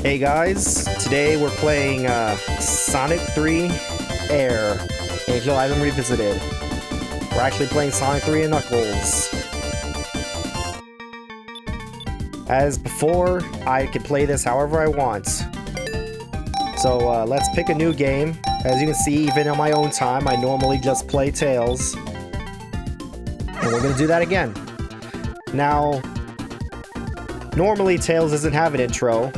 Hey guys, today we're playing Sonic 3 Air, Angel Island Revisited. We're actually playing Sonic 3 and Knuckles. As before, I can play this however I want. So let's pick a new game. As you can see, even on my own time, I normally just play Tails. And we're going to do that again. Now, normally Tails doesn't have an intro,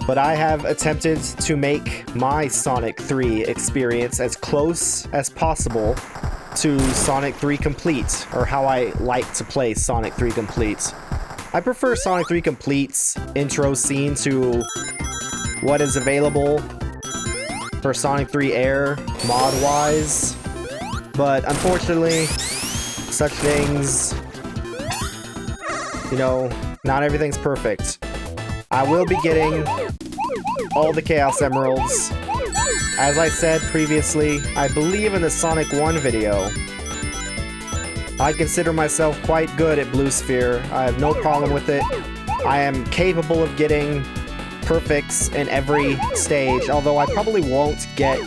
but I have attempted to make my Sonic 3 experience as close as possible to Sonic 3 Complete, or how I like to play Sonic 3 Complete. I prefer Sonic 3 Complete's intro scene to what is available for Sonic 3 Air mod-wise, but unfortunately, such things, you know, not everything's perfect. I will be getting all the Chaos Emeralds. As I said previously, I believe in the Sonic 1 video, I consider myself quite good at Blue Sphere. I have no problem with it. I am capable of getting perfects in every stage, although I probably won't get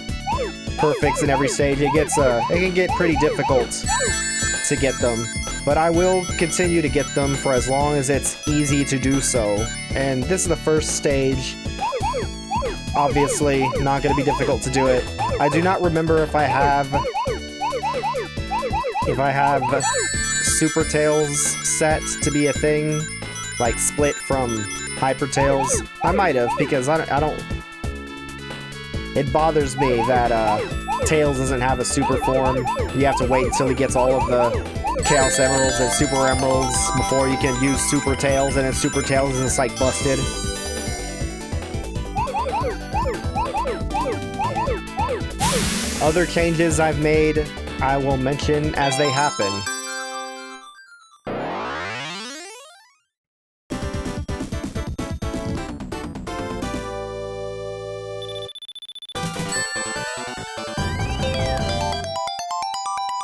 perfects in every stage. It can get pretty difficult to get them. But I will continue to get them for as long as it's easy to do so. And this is the first stage. Obviously, not going to be difficult to do it. I do not remember if I have Super Tails set to be a thing, like split from Hyper Tails. I might have, because I don't... It bothers me that Tails doesn't have a super form. You have to wait until he gets all of the Chaos Emeralds and Super Emeralds before you can use Super Tails, and then Super Tails is like busted. Other changes I've made, I will mention as they happen.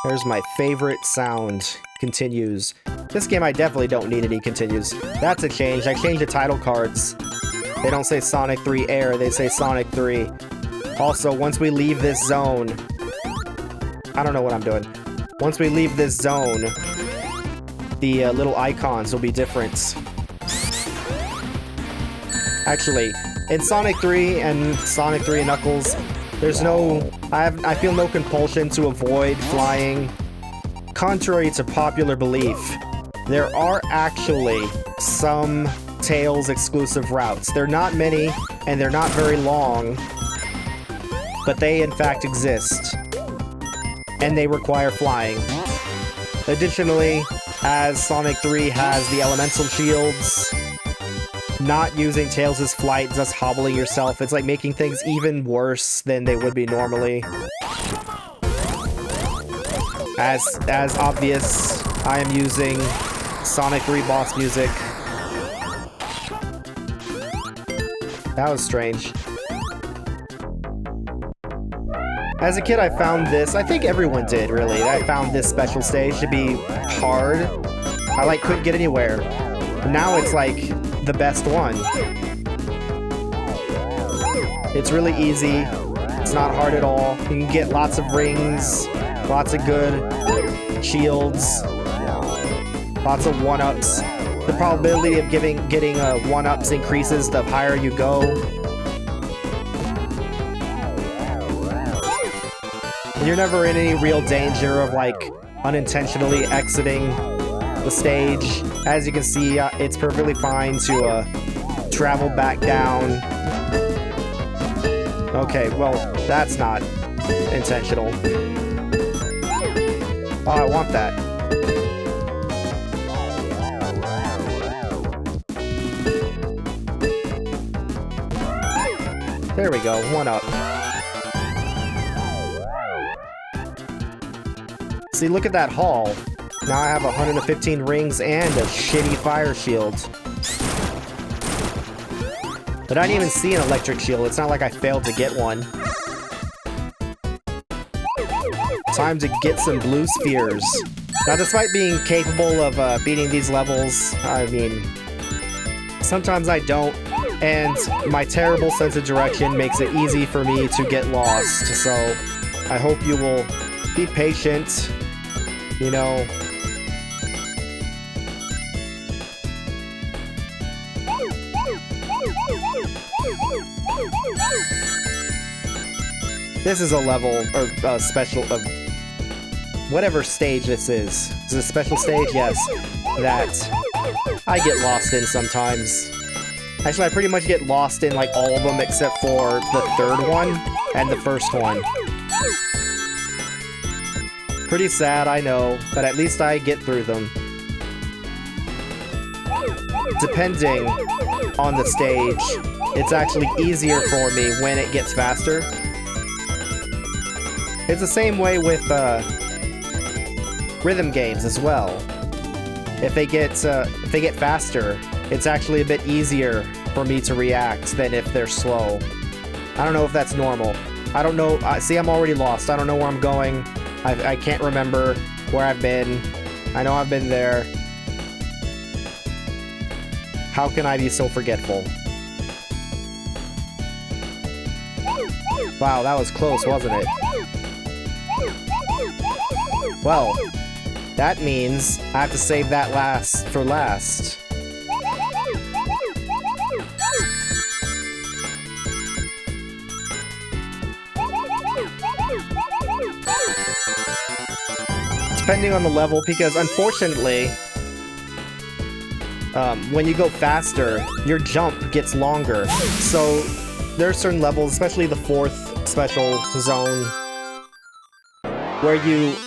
There's my favorite sound. Continues. This game I definitely don't need any continues. That's a change. I changed the title cards. They don't say Sonic 3 Air, they say Sonic 3. Also, once we leave this zone... I don't know what I'm doing. Once we leave this zone, the little icons will be different. Actually, in Sonic 3 and Sonic 3 and Knuckles, there's no... I feel no compulsion to avoid flying. Contrary to popular belief, there are actually some Tails exclusive routes. They're not many, and they're not very long, but they in fact exist. And they require flying. Additionally, as Sonic 3 has the elemental shields, not using Tails' flight, just hobbling yourself, it's like making things even worse than they would be normally. As obvious, I am using Sonic 3 boss music. That was strange. As a kid, I found this, I think everyone did, really. I found this special stage to be hard. I, couldn't get anywhere. But now it's, the best one. It's really easy. It's not hard at all. You can get lots of rings, lots of good shields, lots of 1-ups. The probability of getting 1-ups increases the higher you go. And you're never in any real danger of, unintentionally exiting the stage. As you can see, it's perfectly fine to travel back down. Okay, well, that's not intentional. Oh, I want that. There we go, 1-up. See, look at that haul. Now I have 115 rings and a shitty fire shield. But I didn't even see an electric shield. It's not like I failed to get one. Time to get some blue spheres. Now, despite being capable of beating these levels, I mean, sometimes I don't And my terrible sense of direction makes it easy for me to get lost. So I hope you will be patient, you know. This is a level, or a special, of whatever stage this is. Is it a special stage? Yes. That I get lost in sometimes. Actually, I pretty much get lost in, like, all of them except for the third one and the first one. Pretty sad, I know, but at least I get through them. Depending on the stage, it's actually easier for me when it gets faster. It's the same way with rhythm games as well. If they get faster, it's actually a bit easier for me to react than if they're slow. I don't know if that's normal. I don't know. See, I'm already lost. I don't know where I'm going. I can't remember where I've been. I know I've been there. How can I be so forgetful? Wow, that was close, wasn't it? Well, that means I have to save that for last. Depending on the level, because unfortunately, when you go faster, your jump gets longer. So there are certain levels, especially the fourth special zone, where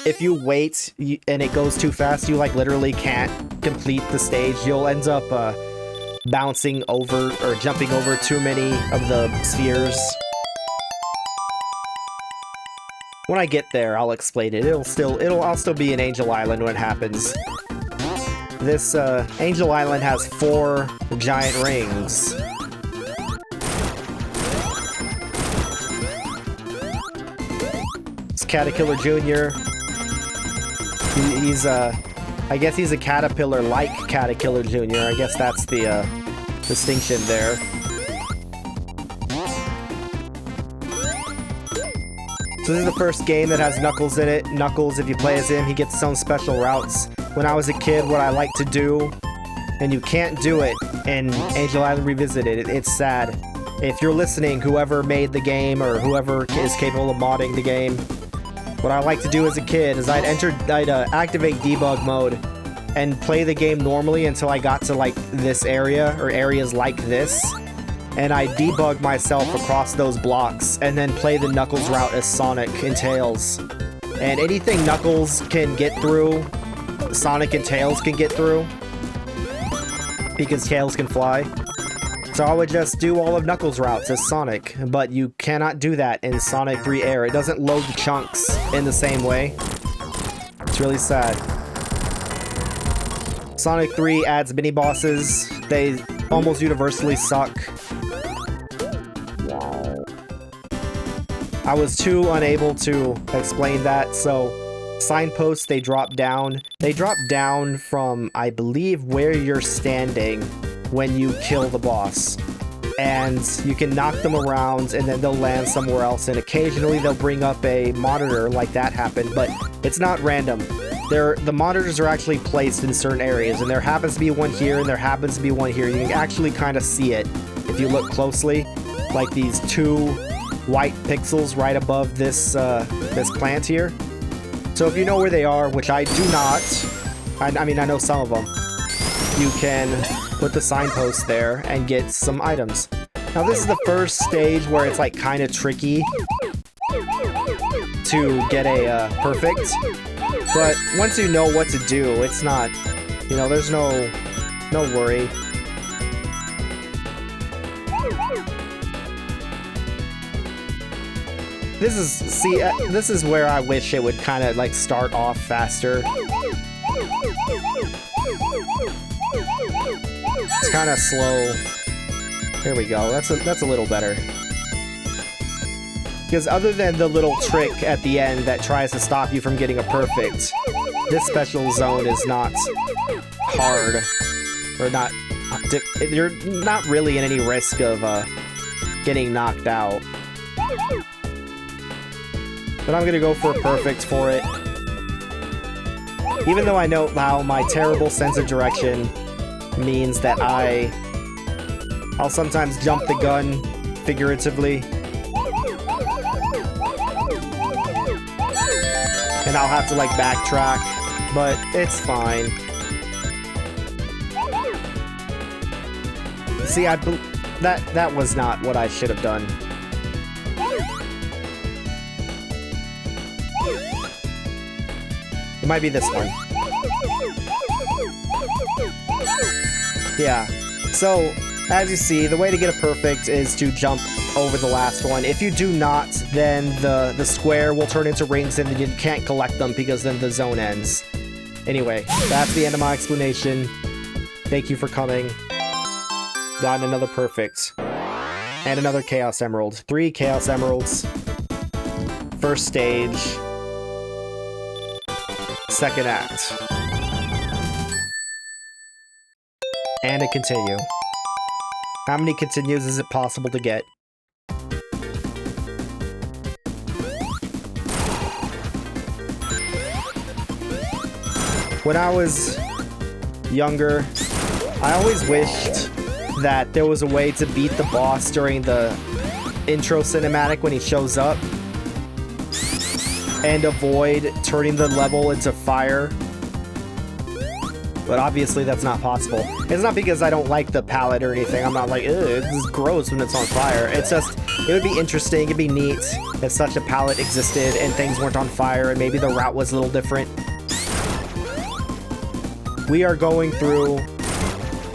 if you wait and it goes too fast, you like literally can't complete the stage. You'll end up bouncing over or jumping over too many of the spheres. When I get there, I'll explain it. I'll still be in Angel Island when it happens. This Angel Island has 4 giant rings. Caterpillar Jr. He's I guess he's a caterpillar like Caterpillar Jr. I guess that's the distinction there. So this is the first game that has Knuckles in it. Knuckles, if you play as him, he gets his own special routes. When I was a kid, what I liked to do, and you can't do it in Angel Island Revisited, it's sad. If you're listening, whoever made the game or whoever is capable of modding the game, what I like to do as a kid is I'd activate debug mode and play the game normally until I got to like this area or areas like this, and I debug myself across those blocks and then play the Knuckles route as Sonic and Tails. And anything Knuckles can get through, Sonic and Tails can get through, because Tails can fly. So I would just do all of Knuckles' routes as Sonic, but you cannot do that in Sonic 3 Air. It doesn't load the chunks in the same way. It's really sad. Sonic 3 adds mini-bosses. They almost universally suck. I was too unable to explain that, so signposts, they drop down. They drop down from, I believe, where you're standing when you kill the boss, and you can knock them around and then they'll land somewhere else, and occasionally they'll bring up a monitor like that happened, but it's not random. The monitors are actually placed in certain areas, and there happens to be one here and there happens to be one here. You can actually kind of see it if you look closely, like these 2 white pixels right above this this plant here. So if you know where they are, which I do not, I mean I know some of them, you can put the signpost there and get some items. Now this is the first stage where it's like kind of tricky to get a perfect, but once you know what to do, it's not, you know, there's no worry. This is where I wish it would kind of like start off faster. It's kind of slow. There we go. That's a little better. Because other than the little trick at the end that tries to stop you from getting a perfect, this special zone is not hard. Or not you're not really in any risk of getting knocked out. But I'm gonna go for a perfect for it. Even though I know how my terrible sense of direction means that I'll sometimes jump the gun, figuratively. And I'll have to, like, backtrack, but it's fine. See, that was not what I should have done. It might be this one. Yeah. So, as you see, the way to get a perfect is to jump over the last one. If you do not, then the square will turn into rings and then you can't collect them because then the zone ends. Anyway, that's the end of my explanation. Thank you for coming. Got another perfect. And another Chaos Emerald. 3 Chaos Emeralds. First stage. Second act. And a continue. How many continues is it possible to get? When I was younger, I always wished that there was a way to beat the boss during the intro cinematic when he shows up and avoid turning the level into fire. But obviously that's not possible. It's not because I don't like the palette or anything. I'm not like, ugh, this is gross when it's on fire. It's just, it would be interesting, it'd be neat if such a palette existed and things weren't on fire and maybe the route was a little different. We are going through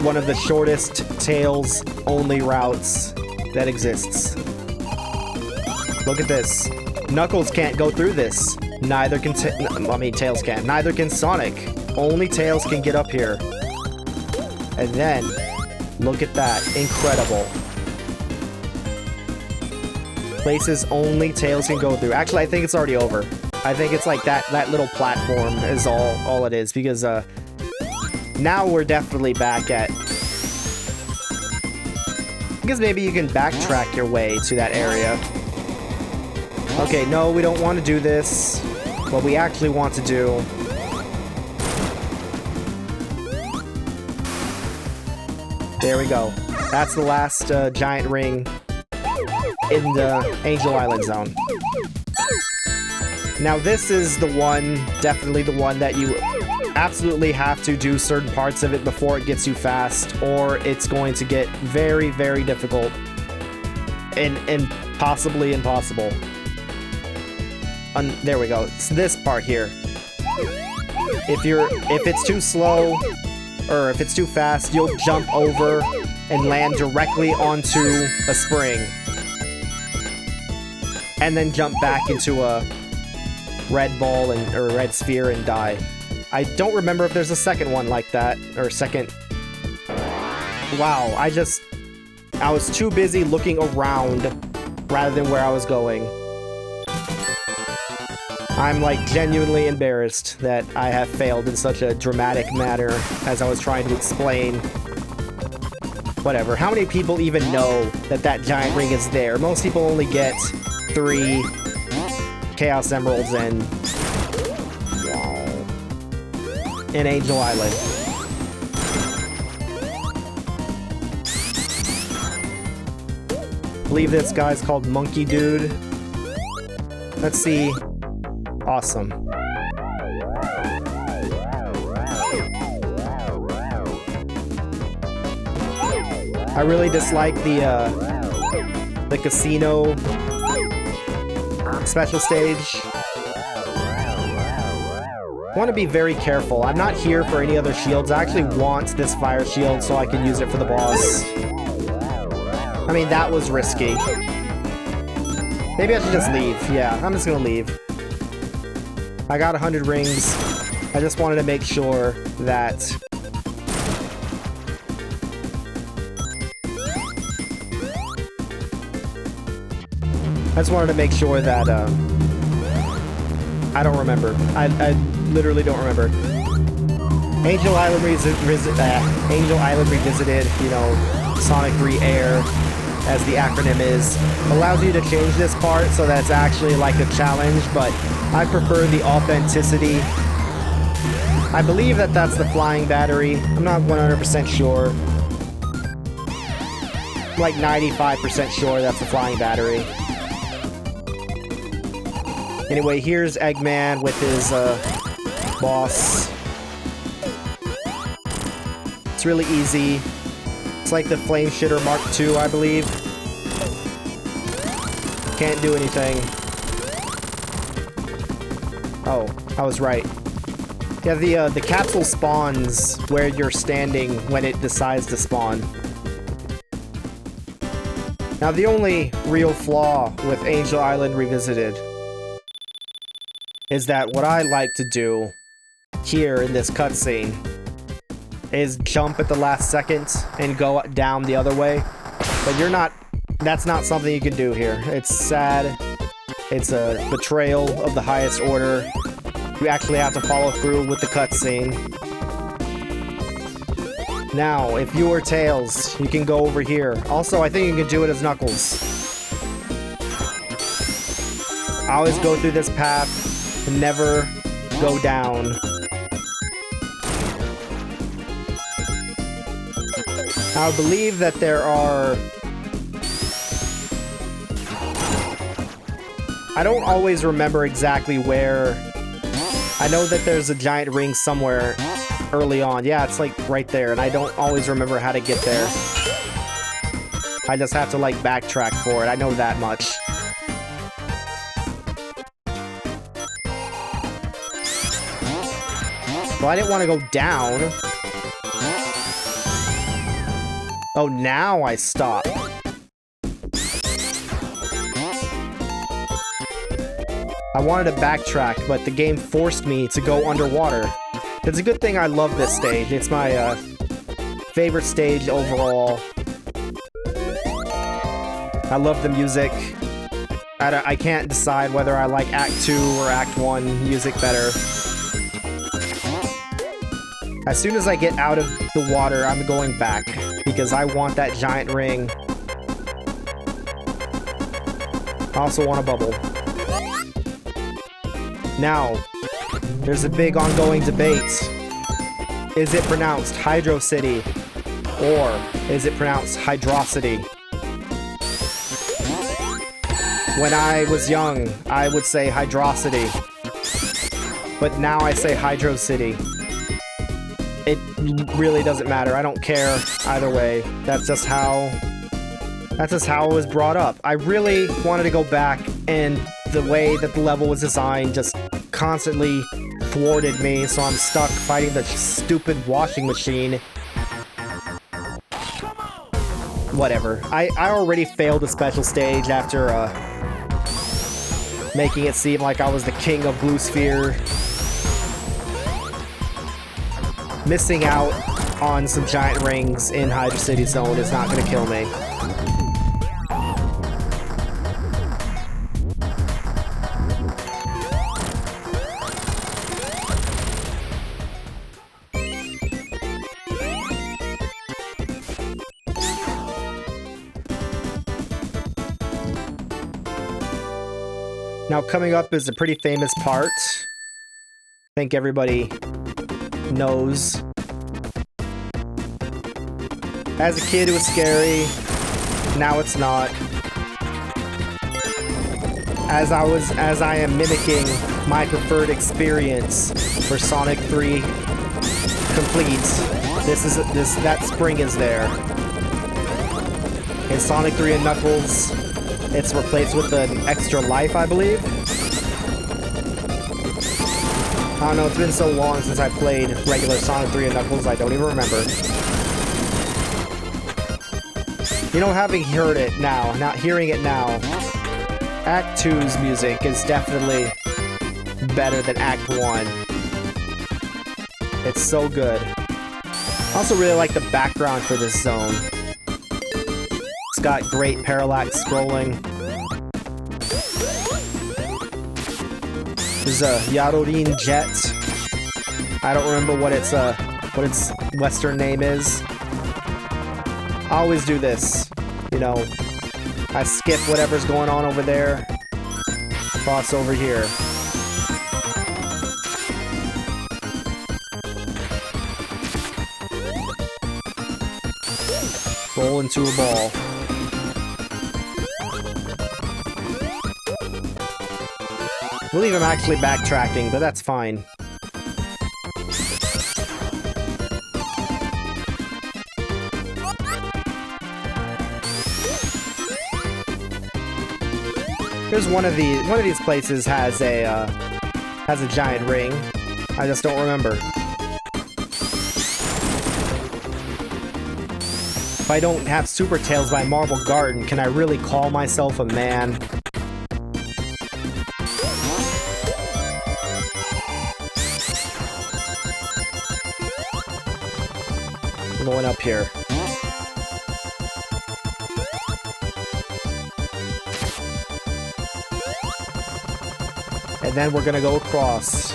one of the shortest Tails only routes that exists. Look at this. Knuckles can't go through this. Neither can Tails can. Neither can Sonic. Only Tails can get up here. And then, look at that. Incredible. Places only Tails can go through. Actually, I think it's already over. I think it's like that little platform is all it is, because now we're definitely back at... Because maybe you can backtrack your way to that area. Okay, no, we don't want to do this. What we actually want to do... There we go. That's the last giant ring in the Angel Island zone. Now this is the one, definitely the one that you absolutely have to do certain parts of it before it gets you fast, or it's going to get very, very difficult and possibly impossible. There we go. It's this part here. If it's too slow, or if it's too fast, you'll jump over and land directly onto a spring. And then jump back into a red ball or a red sphere and die. I don't remember if there's a second one like that, or second... Wow, I was too busy looking around rather than where I was going. I'm like genuinely embarrassed that I have failed in such a dramatic manner as I was trying to explain. Whatever, how many people even know that that giant ring is there? Most people only get 3 Chaos Emeralds and in Angel Island. I believe this guy's called Monkey Dude. Let's see. Awesome. I really dislike the casino special stage. I want to be very careful. I'm not here for any other shields. I actually want this fire shield so I can use it for the boss. I mean, that was risky. Maybe I should just leave. Yeah, I'm just gonna leave. I got 100 rings. I just wanted to make sure that... I don't remember. I literally don't remember. Angel Island Revisited, you know, Sonic 3 Air, as the acronym is, allows you to change this part so that it's actually like a challenge, but I prefer the authenticity. I believe that that's the flying battery. I'm not 100% sure. I'm like 95% sure that's the flying battery. Anyway, here's Eggman with his boss. It's really easy. It's like the Flame Shitter Mark II, I believe. Can't do anything. Oh, I was right. Yeah, the capsule spawns where you're standing when it decides to spawn. Now, the only real flaw with Angel Island Revisited is that what I like to do here in this cutscene is jump at the last second and go down the other way. But that's not something you can do here. It's sad. It's a betrayal of the highest order. You actually have to follow through with the cutscene. Now, if you are Tails, you can go over here. Also, I think you can do it as Knuckles. I always go through this path and never go down. I believe that there are... I don't always remember exactly where... I know that there's a giant ring somewhere early on. Yeah, it's like right there, and I don't always remember how to get there. I just have to like backtrack for it. I know that much. Well, I didn't want to go down. Oh, now I stop. I wanted to backtrack, but the game forced me to go underwater. It's a good thing I love this stage. It's my favorite stage overall. I love the music. I can't decide whether I like Act 2 or Act 1 music better. As soon as I get out of the water, I'm going back, because I want that giant ring. I also want a bubble. Now, there's a big ongoing debate. Is it pronounced Hydro City, or is it pronounced Hydrocity? When I was young, I would say Hydrocity, but now I say Hydro City. It really doesn't matter. I don't care either way. That's just how I was brought up. I really wanted to go back, and the way that the level was designed just constantly thwarted me, so I'm stuck fighting the stupid washing machine. Whatever. I already failed a special stage after making it seem like I was the king of Blue Sphere. Missing out on some giant rings in Hydro City Zone is not going to kill me. Now, coming up is a pretty famous part. I think everybody knows. As a kid, it was scary. Now it's not. As I am mimicking my preferred experience for Sonic 3 Complete, that spring is there. In Sonic 3 and Knuckles, it's replaced with an extra life, I believe. I don't know, it's been so long since I played regular Sonic 3 and Knuckles, I don't even remember. You know, having heard it now, not hearing it now, Act 2's music is definitely better than Act 1. It's so good. I also really like the background for this zone. It's got great parallax scrolling. There's a Yadorin jet. I don't remember what its what its Western name is. I always do this, you know. I skip whatever's going on over there, cross over here. Roll into a ball. I believe I'm actually backtracking, but that's fine. There's one of these places has a giant ring. I just don't remember. If I don't have Super Tails by Marble Garden, can I really call myself a man? I'm going up here. And then we're gonna go across.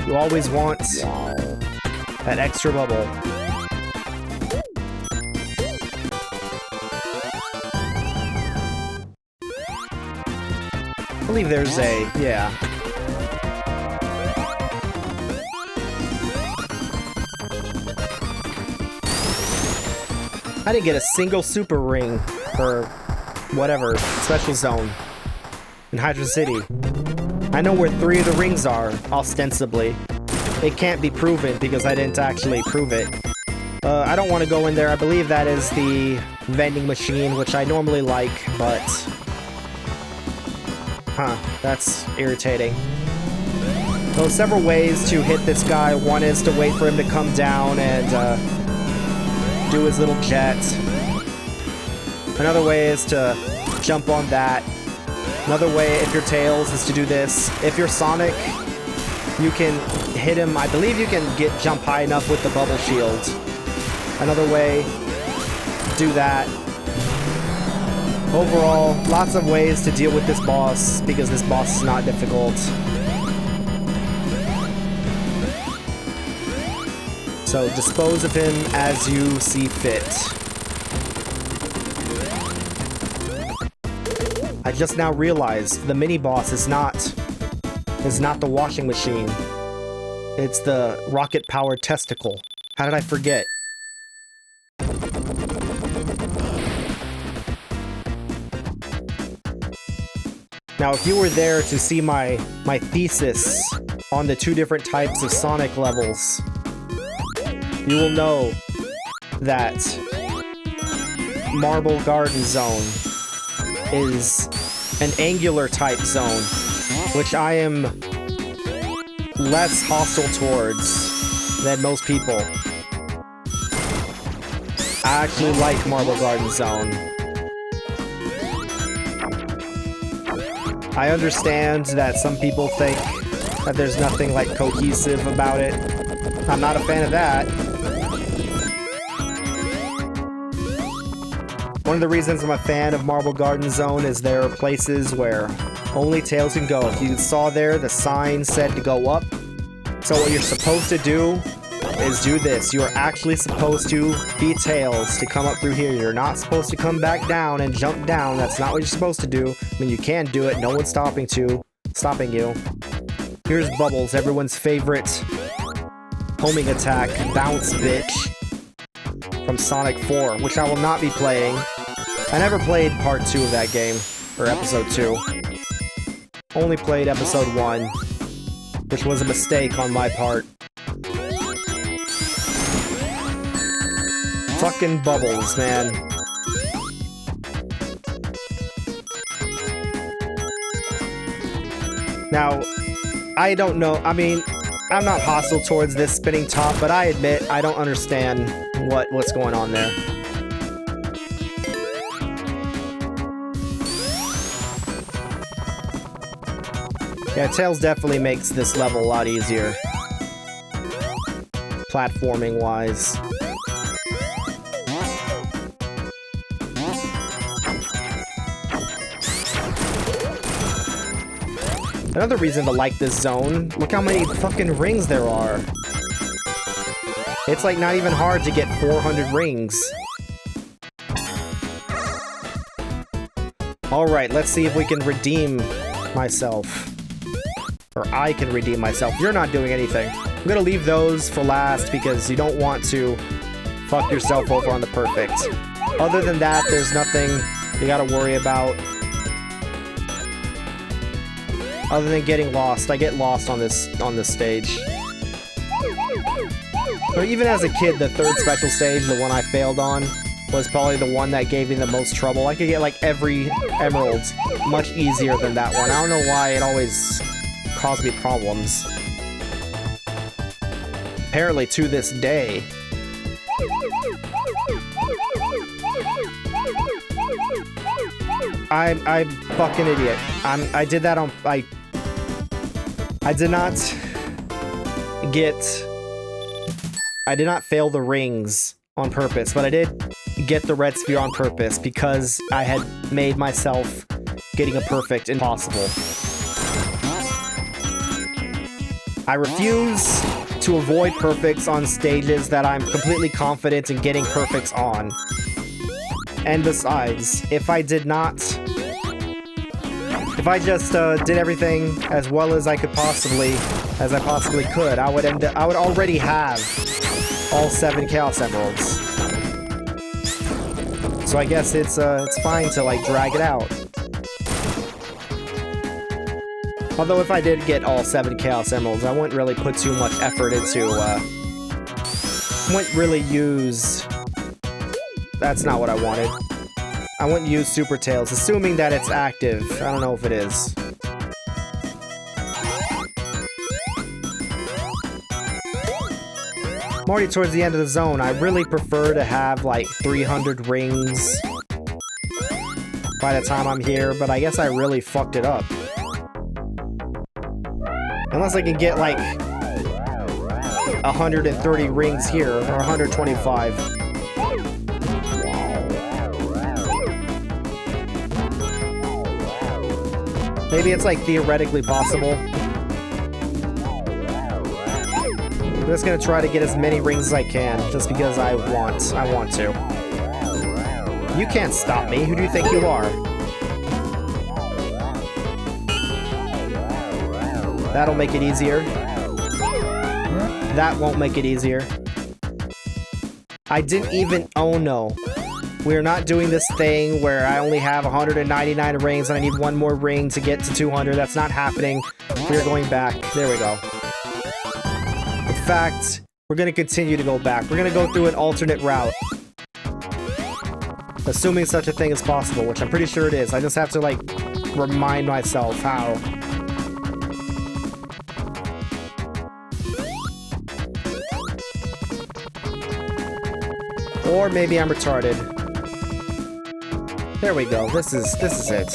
You always want that extra bubble. I believe there's a, yeah. I didn't get a single super ring or whatever, special zone in Hydra City. I know where 3 of the rings are, ostensibly. It can't be proven because I didn't actually prove it. I don't want to go in there. I believe that is the vending machine, which I normally like, but... Huh, that's irritating. There are several ways to hit this guy. One is to wait for him to come down and do his little jet. Another way is to jump on that. Another way, if you're Tails, is to do this. If you're Sonic, you can hit him. I believe you can jump high enough with the bubble shield. Another way, do that. Overall, lots of ways to deal with this boss, because this boss is not difficult. So dispose of him as you see fit. I just now realized the mini-boss is not the washing machine. It's the rocket-powered testicle. How did I forget? Now, if you were there to see my thesis on the 2 different types of Sonic levels, you will know that Marble Garden Zone is an angular type zone, which I am less hostile towards than most people. I actually like Marble Garden Zone. I understand that some people think that there's nothing like cohesive about it. I'm not a fan of that. One of the reasons I'm a fan of Marble Garden Zone is there are places where only Tails can go. If you saw there, the sign said to go up. So what you're supposed to do is do this. You are actually supposed to be Tails to come up through here. You're not supposed to come back down and jump down. That's not what you're supposed to do. I mean, you can do it. No one's stopping you. Here's Bubbles, everyone's favorite homing attack, Bounce Bitch, from Sonic 4, which I will not be playing. I never played Part 2 of that game, or Episode 2. Only played Episode 1, which was a mistake on my part. Fucking Bubbles, man. Now, I don't know, I mean, I'm not hostile towards this spinning top, but I admit I don't understand what's going on there. Yeah, Tails definitely makes this level a lot easier. platforming-wise. Another reason to like this zone, look how many fucking rings there are. It's like not even hard to get 400 rings. Alright, let's see if we can redeem myself. Or I can redeem myself. You're not doing anything. I'm gonna leave those for last because you don't want to fuck yourself over on the perfect. Other than that, there's nothing you gotta worry about. Other than getting lost. I get lost on this stage. But even as a kid, the third special stage, the one I failed on, was probably the one that gave me the most trouble. I could get like every emerald much easier than that one. I don't know why it always caused me problems. Apparently to this day. I'm fucking idiot. I did that on... I did not fail the rings on purpose, but I did get the red sphere on purpose because I had made myself getting a perfect impossible. I refuse to avoid perfects on stages that I'm completely confident in getting perfects on. And besides, if I just did everything as well as I possibly could, I would already have all 7 Chaos Emeralds. So I guess it's fine to like drag it out. Although if I did get all 7 Chaos Emeralds, I wouldn't really put too much effort into, wouldn't really use... That's not what I wanted. I wouldn't use Super Tails, assuming that it's active. I don't know if it is. I'm already towards the end of the zone. I really prefer to have like 300 rings by the time I'm here, but I guess I really fucked it up. Unless I can get like 130 rings here, or 125. Maybe it's like theoretically possible. I'm just gonna try to get as many rings as I can, just because I want to. You can't stop me. Who do you think you are? That'll make it easier. That won't make it easier. I didn't even... Oh no. We're not doing this thing where I only have 199 rings and I need one more ring to get to 200. That's not happening. We're going back. There we go. In fact, we're going to continue to go back. We're going to go through an alternate route. Assuming such a thing is possible, which I'm pretty sure it is. I just have to, like, remind myself how. Or maybe I'm retarded. There we go. This is it.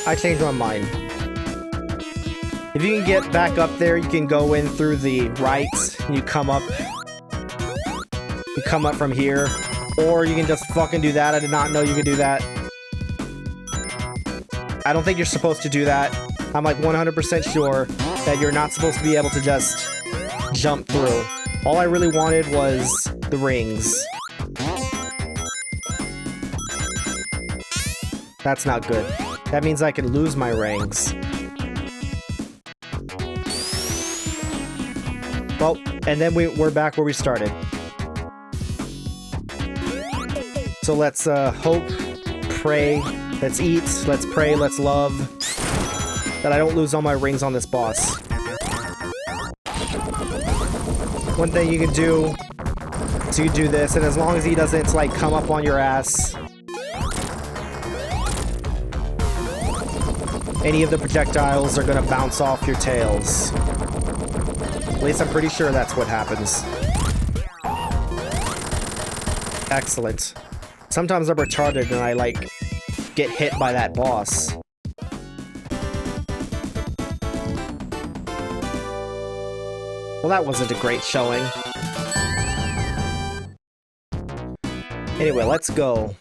I changed my mind. If you can get back up there, you can go in through the right. And you come up from here. Or you can just fucking do that. I did not know you could do that. I don't think you're supposed to do that. I'm like 100% sure that you're not supposed to be able to just jump through. All I really wanted was the rings. That's not good. That means I can lose my rings. Well, and then we're back where we started. So let's hope, pray, let's eat, let's pray, let's love that I don't lose all my rings on this boss. One thing you can do is you do this, and as long as he doesn't like come up on your ass, any of the projectiles are gonna bounce off your tails. At least I'm pretty sure that's what happens. Excellent. Sometimes I'm retarded and I, like, get hit by that boss. Well, that wasn't a great showing. Anyway, let's go.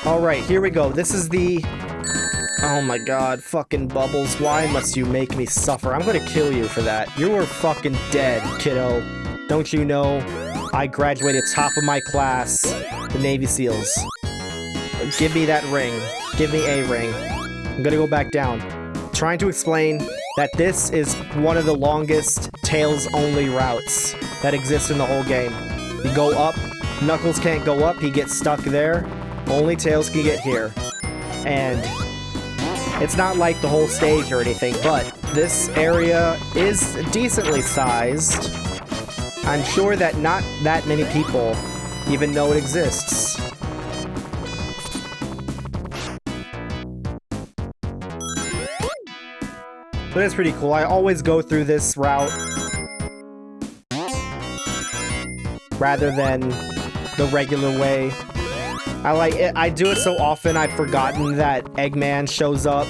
Alright, here we go. This is the... Oh my god, fucking Bubbles, why must you make me suffer? I'm gonna kill you for that. You are fucking dead, kiddo. Don't you know? I graduated top of my class, the Navy SEALs. Give me that ring. Give me a ring. I'm gonna go back down. Trying to explain that this is one of the longest Tails-only routes that exist in the whole game. You go up, Knuckles can't go up, he gets stuck there. Only Tails can get here. And it's not like the whole stage or anything, but this area is decently sized. I'm sure that not that many people even know it exists. But it's pretty cool. I always go through this route rather than the regular way. I like it. I do it so often I've forgotten that Eggman shows up.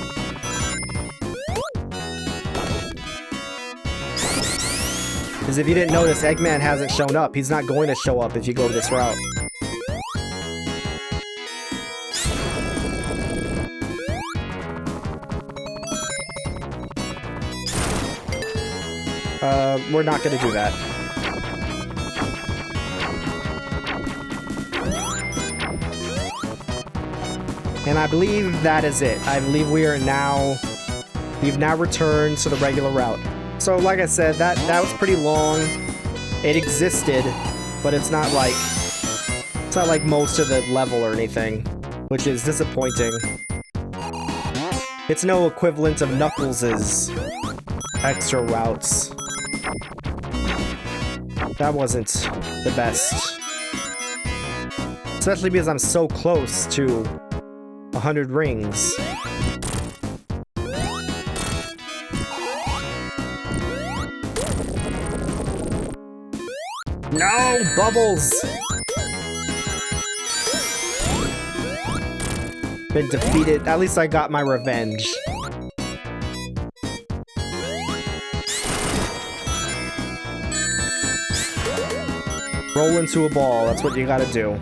Because if you didn't notice, Eggman hasn't shown up. He's not going to show up if you go this route. We're not going to do that. And I believe that is it. I believe we've now returned to the regular route. So like I said, that was pretty long. It existed, but it's not like most of the level or anything, which is disappointing. It's no equivalent of Knuckles' extra routes. That wasn't the best. Especially because I'm so close to 100 rings. No! Bubbles! Been defeated. At least I got my revenge. Roll into a ball. That's what you gotta do.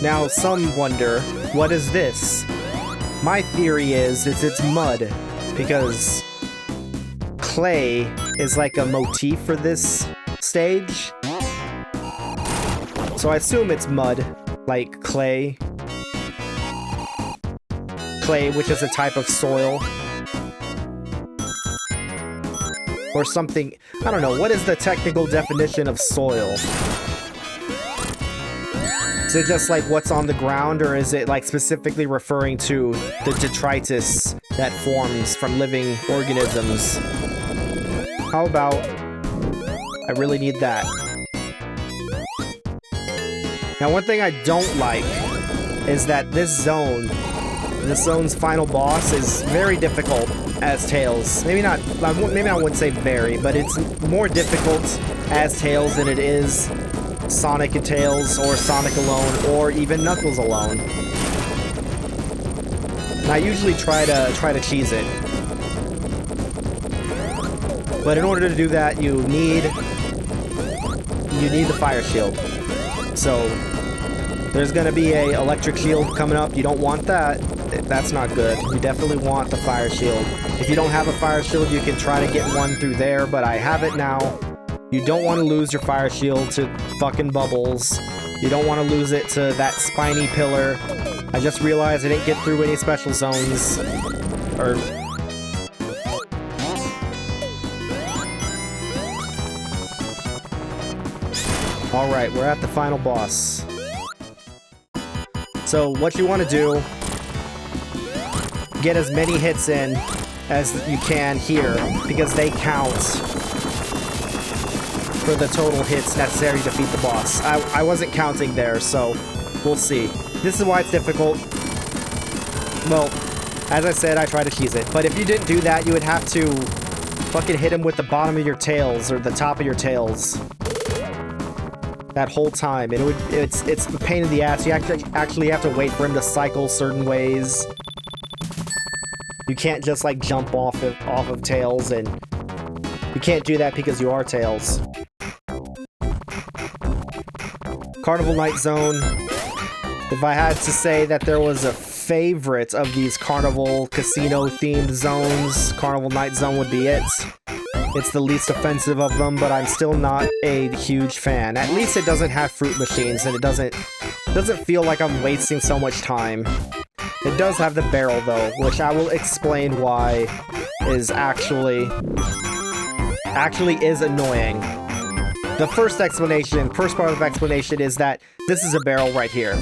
Now, some wonder, what is this? My theory is it's mud, because clay is like a motif for this stage. So I assume it's mud, like clay. Clay, which is a type of soil. Or something, I don't know, what is the technical definition of soil? Is it just like what's on the ground, or is it like specifically referring to the detritus that forms from living organisms? How about I really need that? Now, one thing I don't like is that this zone's final boss is very difficult as Tails. Maybe I wouldn't say very, but it's more difficult as Tails than it is Sonic and Tails, or Sonic alone, or even Knuckles alone. And I usually try to cheese it. But in order to do that, you need the fire shield. So there's gonna be a electric shield coming up. You don't want that. That's not good. You definitely want the fire shield. If you don't have a fire shield, you can try to get one through there, but I have it now. You don't want to lose your fire shield to fucking Bubbles. You don't want to lose it to that spiny pillar. I just realized I didn't get through any special zones. Or... Alright, we're at the final boss. So what you want to do, get as many hits in as you can here, because they count for the total hits necessary to defeat the boss. I wasn't counting there, so we'll see. This is why it's difficult. Well, as I said, I try to cheese it, but if you didn't do that, you would have to Fucking hit him with the bottom of your tails, or the top of your tails. That whole time. It's a pain in the ass. You actually have to wait for him to cycle certain ways. You can't just, like, jump off of Tails, and you can't do that because you are Tails. Carnival Night Zone. If I had to say that there was a favorite of these Carnival Casino-themed zones, Carnival Night Zone would be it. It's the least offensive of them, but I'm still not a huge fan. At least it doesn't have fruit machines, and it doesn't feel like I'm wasting so much time. It does have the barrel, though, which I will explain why is actually is annoying. The first part of explanation is that this is a barrel right here.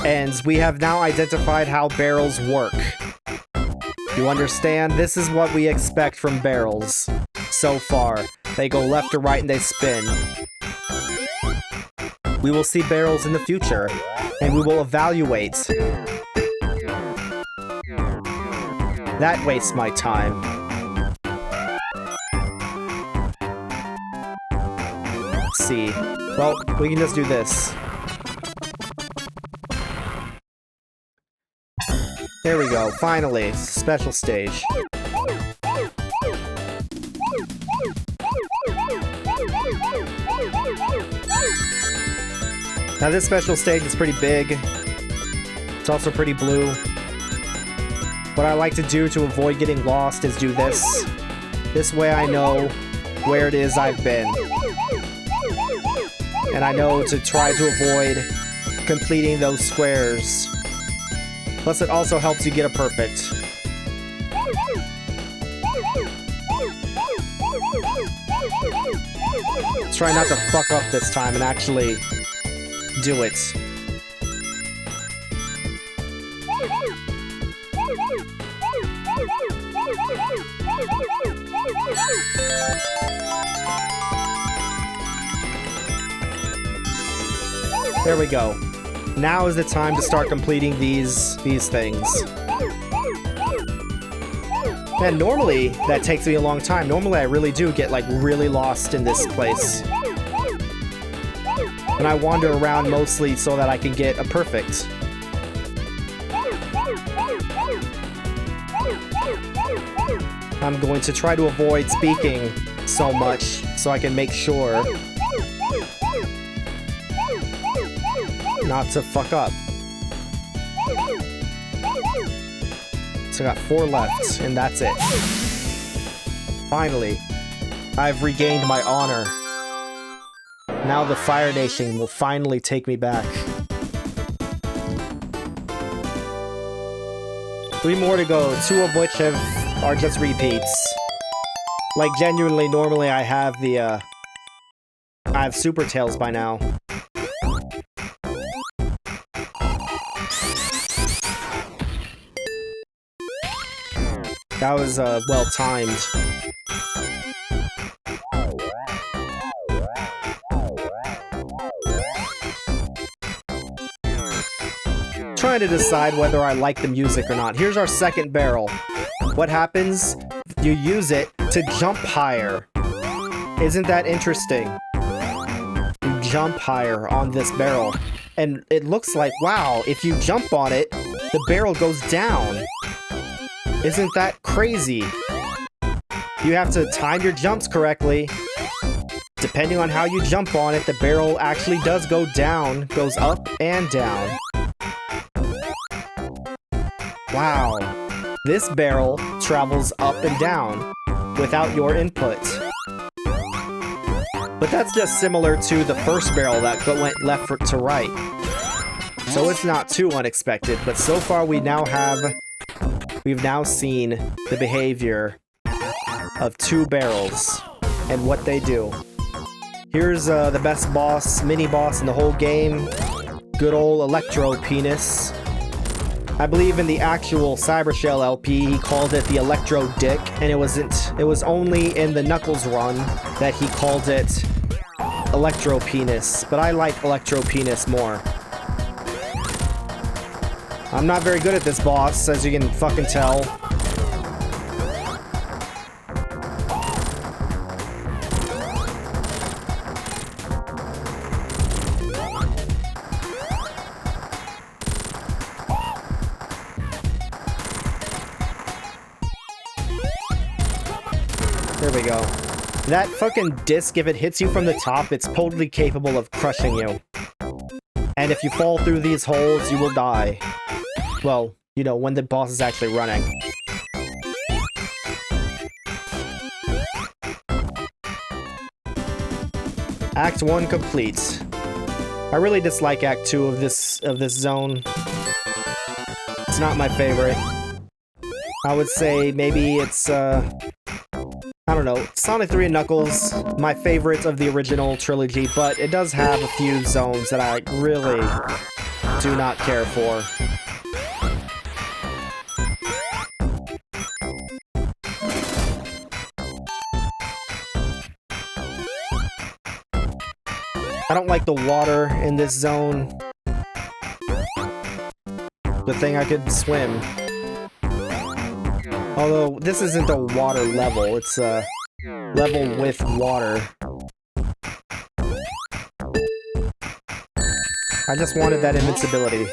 And we have now identified how barrels work. You understand? This is what we expect from barrels so far. They go left to right and they spin. We will see barrels in the future, and we will evaluate. That wastes my time. Let's see. Well, we can just do this. There we go, finally. Special stage. Now this special stage is pretty big. It's also pretty blue. What I like to do to avoid getting lost is do this. This way I know where it is I've been. And I know to try to avoid completing those squares. Plus it also helps you get a perfect. Let's try not to fuck up this time and actually do it. There we go. Now is the time to start completing these things. And normally, that takes me a long time. Normally, I really do get, like, really lost in this place. And I wander around mostly so that I can get a perfect. I'm going to try to avoid speaking so much so I can make sure not to fuck up. So I got 4 left, and that's it. Finally, I've regained my honor. Now the Fire Nation will finally take me back. 3 more to go, 2 of which are just repeats. Like, genuinely, normally I have I have Super Tails by now. That was, well timed. Trying to decide whether I like the music or not. Here's our second barrel. What happens? You use it to jump higher. Isn't that interesting? You jump higher on this barrel. And it looks like, wow, if you jump on it, the barrel goes down. Isn't that crazy? You have to time your jumps correctly. Depending on how you jump on it, the barrel actually does go down, goes up and down. Wow. This barrel travels up and down without your input. But that's just similar to the first barrel that went left to right. So it's not too unexpected, but so far we've now seen the behavior of 2 barrels and what they do. Here's the best boss, mini-boss in the whole game. Good old Electro Penis. I believe in the actual Cybershell LP, he called it the Electro Dick, and it was only in the Knuckles run that he called it Electro Penis, but I like Electro Penis more. I'm not very good at this boss, as you can fucking tell. we go. That fucking disc, if it hits you from the top, it's totally capable of crushing you. And if you fall through these holes, you will die. Well, you know, when the boss is actually running. Act 1 complete. I really dislike Act 2 of this zone. It's not my favorite. I would say maybe it's, I don't know, Sonic 3 and Knuckles, my favorite of the original trilogy, but it does have a few zones that I really do not care for. I don't like the water in this zone. Good thing I could swim. Although, this isn't a water level, it's a level with water. I just wanted that invincibility.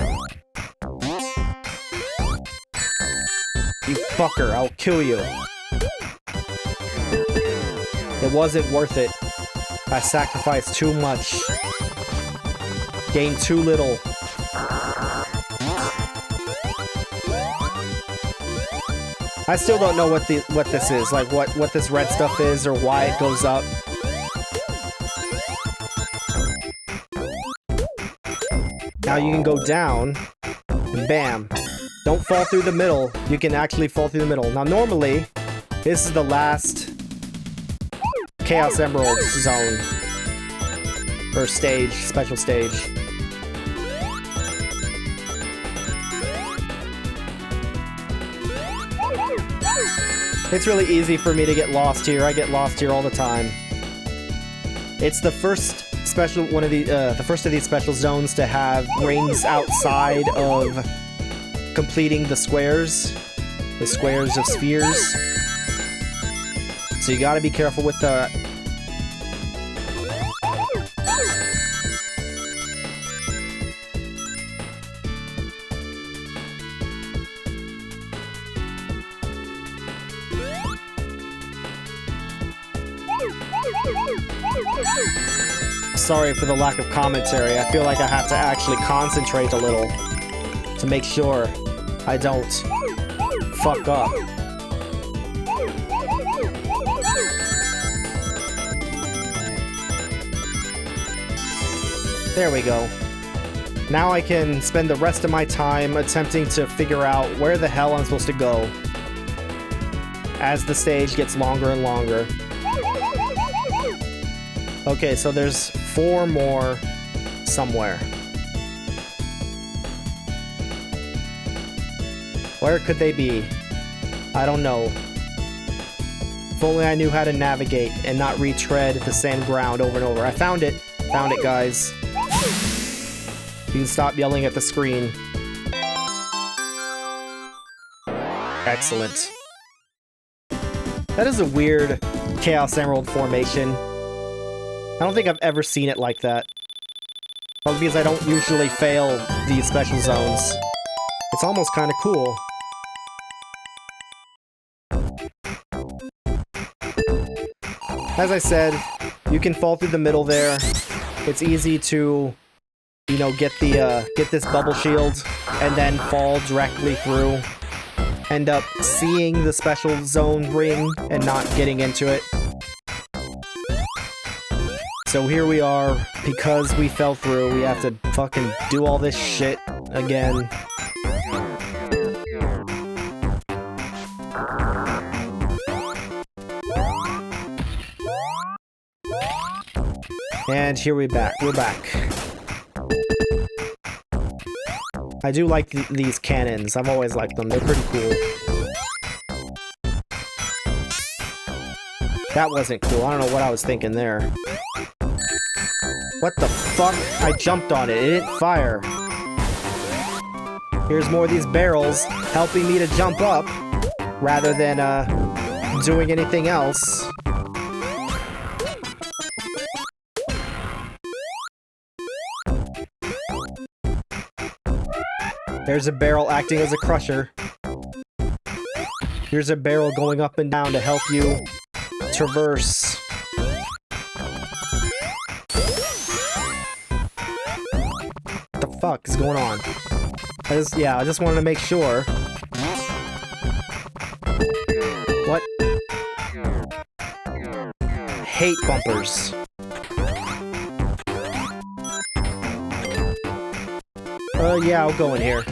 You fucker, I'll kill you. It wasn't worth it. I sacrificed too much. Gained too little. I still don't know what this is, like what this red stuff is or why it goes up. Now you can go down, and bam. Don't fall through the middle. You can actually fall through the middle. Now normally, this is the last Chaos Emerald zone. Or stage, special stage. It's really easy for me to get lost here. I get lost here all the time. It's the first special the first of these special zones to have rings outside of completing the squares of spheres. So you gotta be careful with the... Sorry for the lack of commentary. I feel like I have to actually concentrate a little to make sure I don't fuck up. There we go. Now I can spend the rest of my time attempting to figure out where the hell I'm supposed to go as the stage gets longer and longer. Okay, so there's 4 more somewhere. Where could they be? I don't know. If only I knew how to navigate and not retread the same ground over and over. I found it. Found it, guys. You can stop yelling at the screen. Excellent. That is a weird Chaos Emerald formation. I don't think I've ever seen it like that. Probably because I don't usually fail these special zones. It's almost kind of cool. As I said, you can fall through the middle there. It's easy to, you know, get this bubble shield and then fall directly through. End up seeing the special zone ring and not getting into it. So here we are, because we fell through, we have to fucking do all this shit again. And here we're back. I do like these cannons. I've always liked them. They're pretty cool. That wasn't cool. I don't know what I was thinking there. What the fuck? I jumped on it. It didn't fire. Here's more of these barrels helping me to jump up rather than doing anything else. There's a barrel acting as a crusher. Here's a barrel going up and down to help you traverse. What the fuck is going on? I just wanted to make sure. What? Hate bumpers. Yeah, I'll go in here.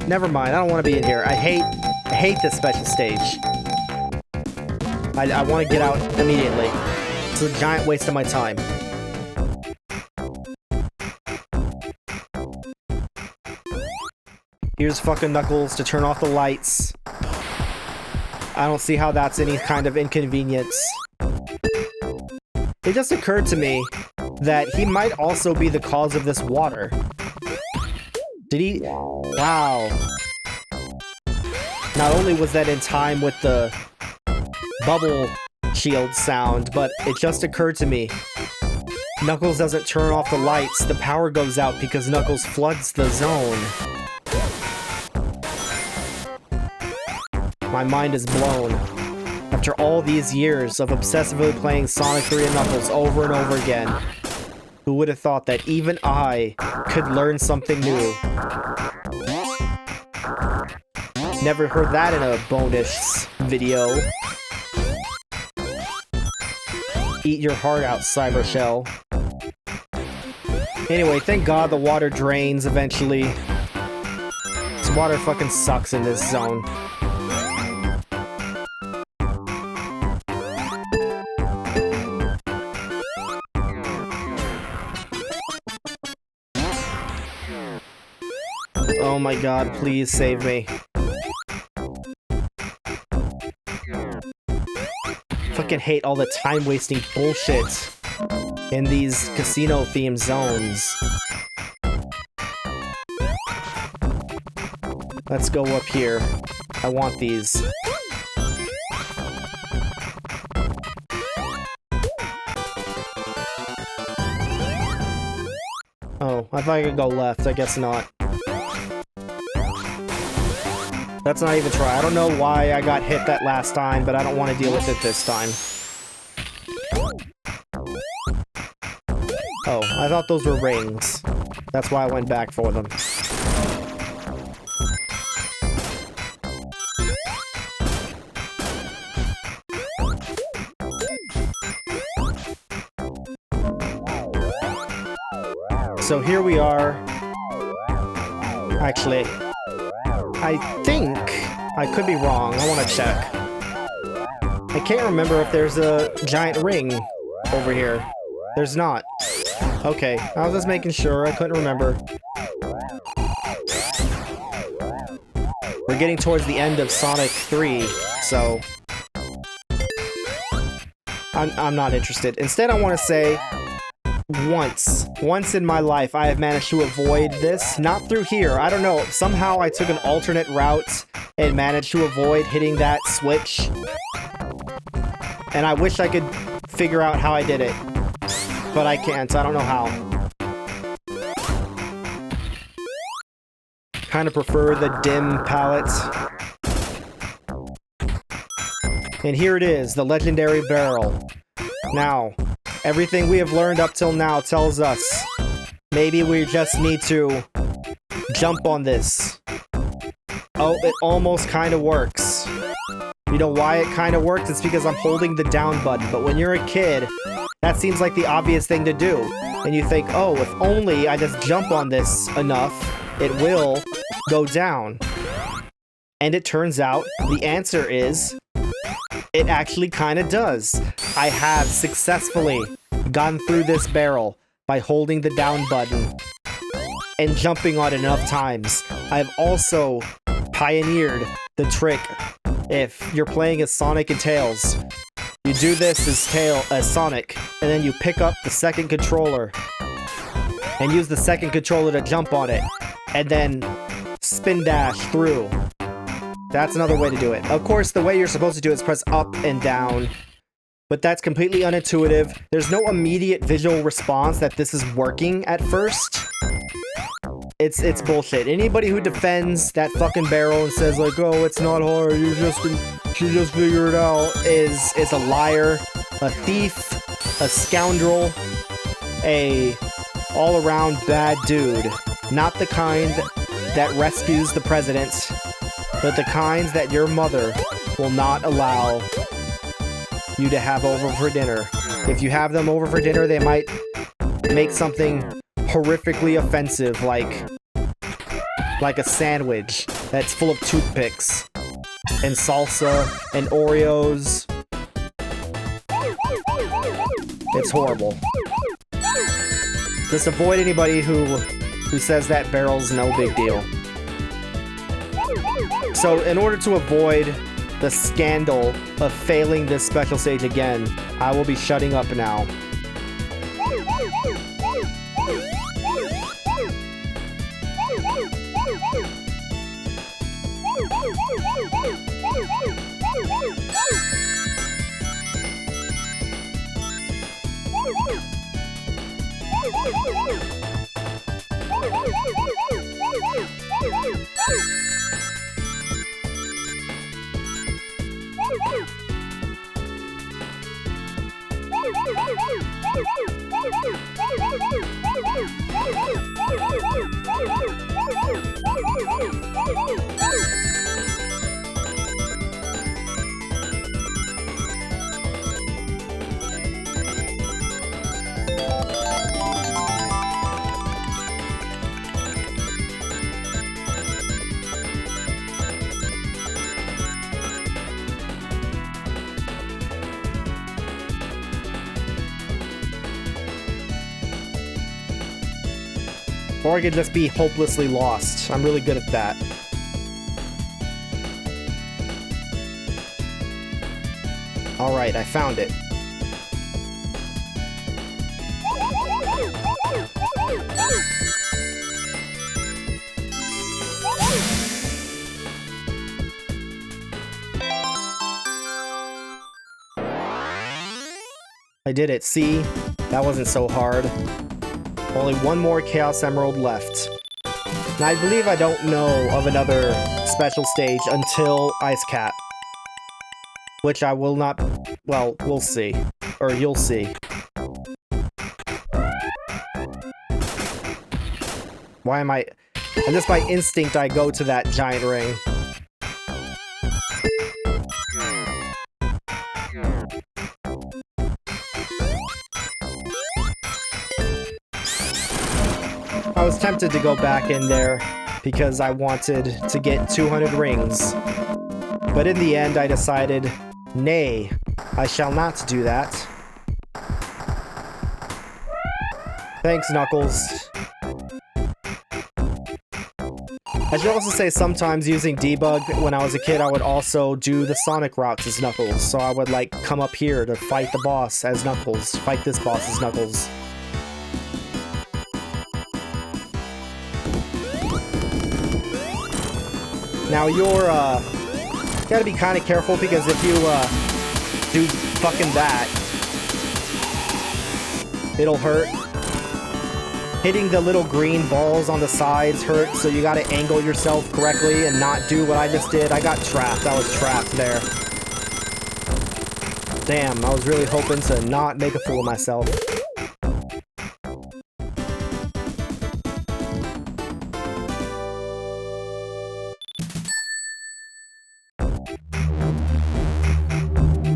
Never mind, I don't want to be in here. I hate this special stage. I want to get out immediately. It's a giant waste of my time. Here's fucking Knuckles to turn off the lights. I don't see how that's any kind of inconvenience. It just occurred to me that he might also be the cause of this water. Did he? Wow. Not only was that in time with the bubble shield sound, but it just occurred to me. Knuckles doesn't turn off the lights, the power goes out because Knuckles floods the zone. My mind is blown. After all these years of obsessively playing Sonic 3 and Knuckles over and over again, who would have thought that even I could learn something new? Never heard that in a bonus video. Eat your heart out, Cyber Shell. Anyway, thank God the water drains eventually. This water fucking sucks in this zone. Oh my God, please save me. Fucking hate all the time-wasting bullshit in these casino-themed zones. Let's go up here. I want these. Oh, I thought I could go left. I guess not. Let's not even try. I don't know why I got hit that last time, but I don't want to deal with it this time. Oh, I thought those were rings. That's why I went back for them. So here we are. Actually, I think I could be wrong. I want to check. I can't remember if there's a giant ring over here. There's not. Okay, I was just making sure. I couldn't remember. We're getting towards the end of Sonic 3, so I'm not interested. Instead, I want to say once in my life I have managed to avoid this. Not through here. I don't know. Somehow I took an alternate route and managed to avoid hitting that switch. And I wish I could figure out how I did it. But I can't. I don't know how. Kind of prefer the dim palette. And here it is, the legendary barrel. Now, everything we have learned up till now tells us maybe we just need to jump on this. Oh, it almost kind of works. You know why it kind of works? It's because I'm holding the down button. But when you're a kid, that seems like the obvious thing to do. And you think, oh, if only I just jump on this enough, it will go down. And it turns out the answer is, it actually kind of does. I have successfully gone through this barrel by holding the down button and jumping on it enough times. I've also pioneered the trick. If you're playing as Sonic and Tails, you do this as Sonic, and then you pick up the second controller and use the second controller to jump on it, and then spin dash through. That's another way to do it. Of course, the way you're supposed to do it is press up and down, but that's completely unintuitive. There's no immediate visual response that this is working at first. It's bullshit. Anybody who defends that fucking barrel and says like, oh, it's not hard, you should just figure it out, is a liar, a thief, a scoundrel, a all-around bad dude. Not the kind that rescues the president, but the kind that your mother will not allow you to have over for dinner. If you have them over for dinner, they might make something horrifically offensive, like a sandwich that's full of toothpicks and salsa and Oreos. It's horrible. Just avoid anybody who says that barrel's no big deal. So in order to avoid the scandal of failing this special stage again, I will be shutting up now. Or I could just be hopelessly lost. I'm really good at that. Alright, I found it. I did it, see? That wasn't so hard. Only one more Chaos Emerald left. And I believe I don't know of another special stage until Ice Cap. Which I will not... well, we'll see. Or you'll see. Why am I... and just by instinct I go to that giant ring. I was tempted to go back in there because I wanted to get 200 rings. But in the end I decided, nay, I shall not do that. Thanks, Knuckles. I should also say sometimes using debug, when I was a kid, I would also do the Sonic routes as Knuckles. So I would like come up here to fight the boss as Knuckles, fight this boss as Knuckles. Now you're, gotta be kind of careful because if you, do fucking that, it'll hurt. Hitting the little green balls on the sides hurts, so you gotta angle yourself correctly and not do what I just did. I got trapped. I was trapped there. Damn, I was really hoping to not make a fool of myself.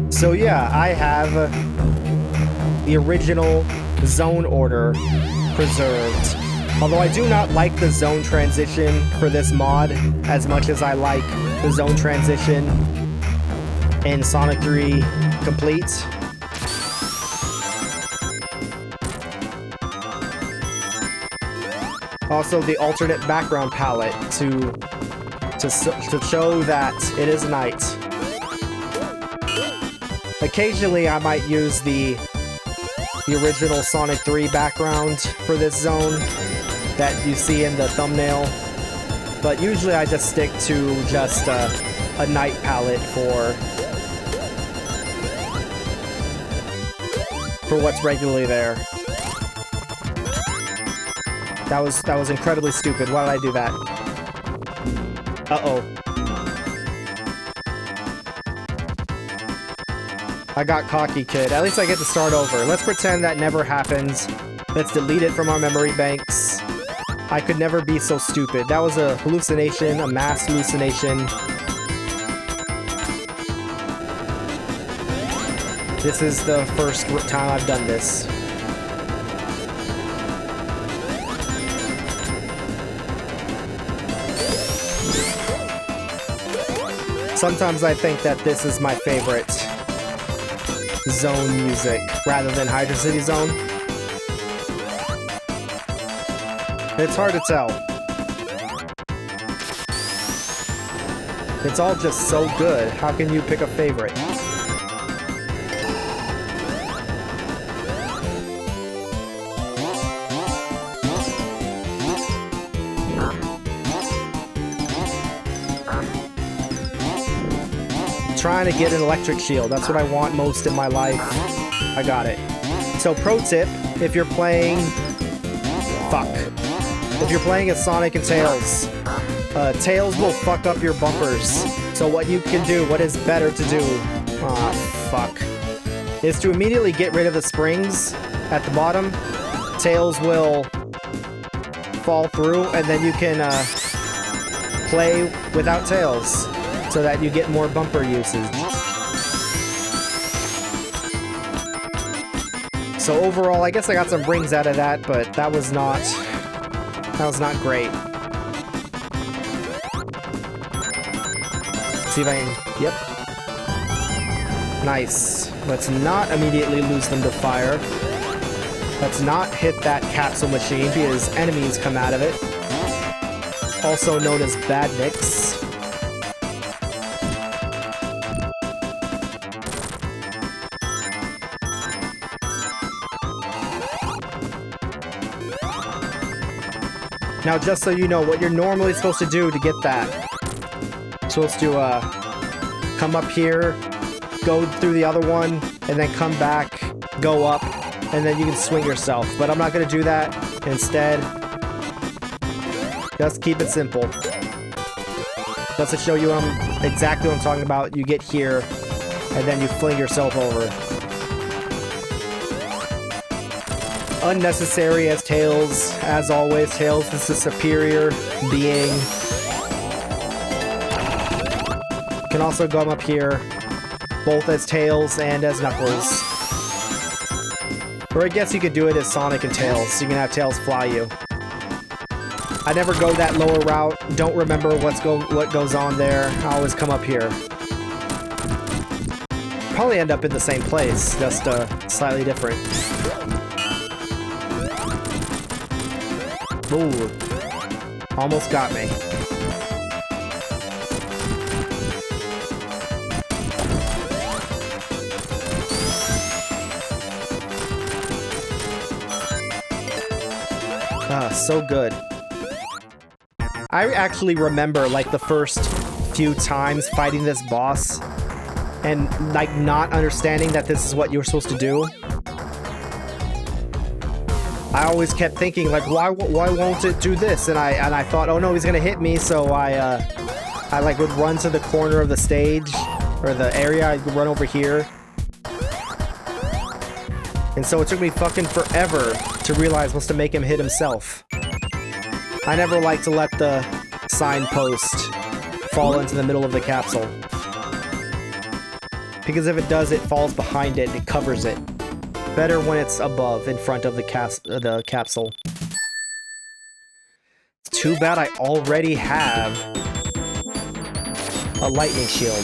So yeah, I have the original zone order preserved. Although I do not like the zone transition for this mod as much as I like the zone transition in Sonic 3 Complete. Also the alternate background palette to show that it is night. Occasionally I might use the original Sonic 3 background for this zone that you see in the thumbnail, but usually I just stick to just a night palette for what's regularly there. That was incredibly stupid. Why did I do that? Uh-oh. I got cocky, kid. At least I get to start over. Let's pretend that never happens. Let's delete it from our memory banks. I could never be so stupid. That was a hallucination, a mass hallucination. This is the first time I've done this. Sometimes I think that this is my favorite zone music rather than Hydra City Zone. It's hard to tell. It's all just so good. How can you pick a favorite? Trying to get an electric shield. That's what I want most in my life. I got it. So pro tip, if you're playing... Fuck. If you're playing as Sonic and Tails, Tails will fuck up your bumpers. So what you can do, what is better to do... fuck. Is to immediately get rid of the springs at the bottom. Tails will fall through, and then you can play without Tails, so that you get more bumper usage. So overall, I guess I got some rings out of that, but that was not great. Let's see if I can, yep. Nice. Let's not immediately lose them to fire. Let's not hit that capsule machine because enemies come out of it. Also known as badniks. Now, just so you know, what you're normally supposed to do to get that, you're supposed to come up here, go through the other one, and then come back, go up, and then you can swing yourself. But I'm not going to do that. Instead, just keep it simple. Just to show you exactly what I'm talking about, you get here, and then you fling yourself over. Unnecessary as Tails, as always. Tails is the superior being. You can also go up here, both as Tails and as Knuckles. Or I guess you could do it as Sonic and Tails, so you can have Tails fly you. I never go that lower route, don't remember what goes on there. I always come up here. Probably end up in the same place, just slightly different. Ooh, almost got me. Ah, so good. I actually remember, like, the first few times fighting this boss and, like, not understanding that this is what you were supposed to do. I always kept thinking, like, why won't it do this? And I thought, oh no, he's gonna hit me, so I like would run to the corner of the stage, or the area. I'd run over here. And so it took me fucking forever to realize what's to make him hit himself. I never like to let the signpost fall into the middle of the capsule. Because if it does, it falls behind it, it covers it. Better when it's above, in front of the capsule. It's too bad I already have a lightning shield.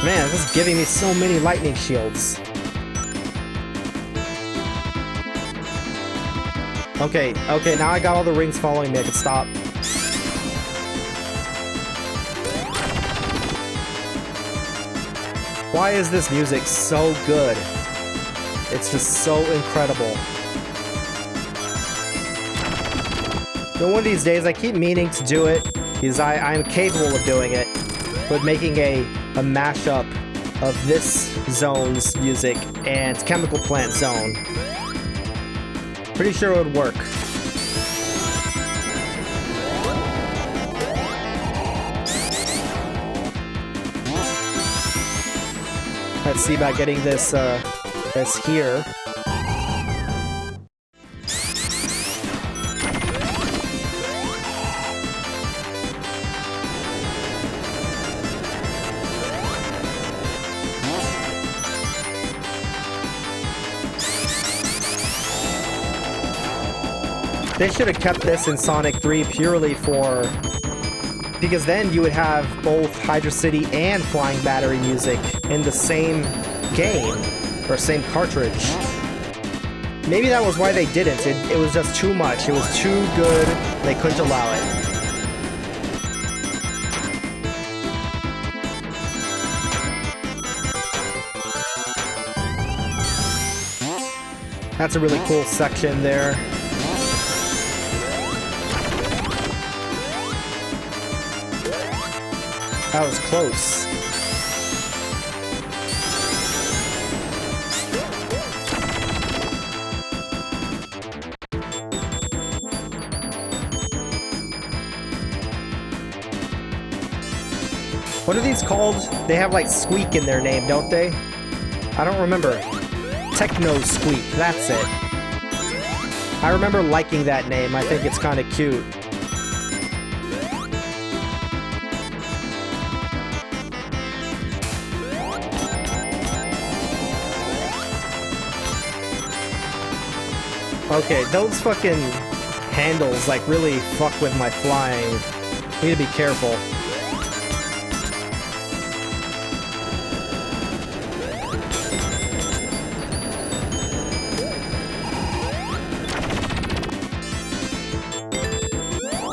Man, this is giving me so many lightning shields. Okay, now I got all the rings following me, I can stop. Why is this music so good? It's just so incredible. But one of these days, I keep meaning to do it, because I am capable of doing it, but making a mashup of this zone's music and Chemical Plant Zone. Pretty sure it would work. Let's see about getting this here. They should have kept this in Sonic 3 purely for... because then you would have both Hydra City and Flying Battery music in the same game, or same cartridge. Maybe that was why they didn't. It was just too much. It was too good. They couldn't allow it. That's a really cool section there. That was close. What are these called? They have like Squeak in their name, don't they? I don't remember. Techno Squeak, that's it. I remember liking that name. I think it's kind of cute. Okay, those fucking handles like really fuck with my flying. Need to be careful.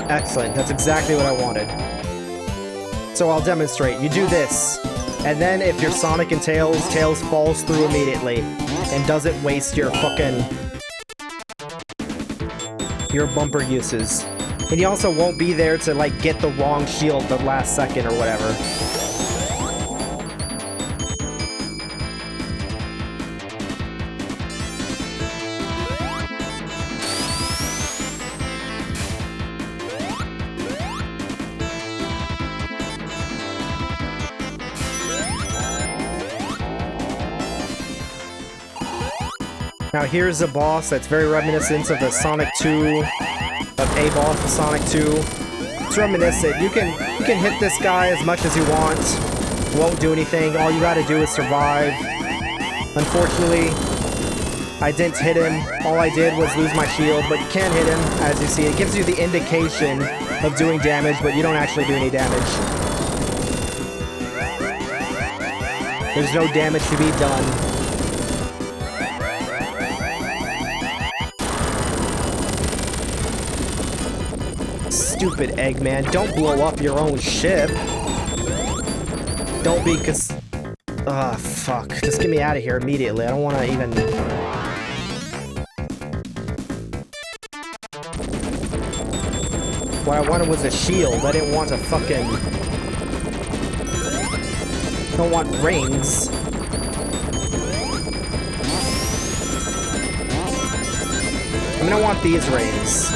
Excellent, that's exactly what I wanted. So I'll demonstrate. You do this, and then if you're Sonic and Tails, Tails falls through immediately and doesn't waste your fucking... your bumper uses. And you also won't be there to like get the wrong shield the last second or whatever. Now here's a boss that's very reminiscent of the Sonic 2, of a boss of Sonic 2. It's reminiscent. You can hit this guy as much as you want. Won't do anything. All you gotta do is survive. Unfortunately, I didn't hit him. All I did was lose my shield, but you can hit him, as you see. It gives you the indication of doing damage, but you don't actually do any damage. There's no damage to be done. Stupid Eggman, don't blow up your own ship. Don't be cause... ah, fuck. Just get me out of here immediately. I don't want to even... What I wanted was a shield. I didn't want a fucking... I don't want rings. I mean, I want these rings.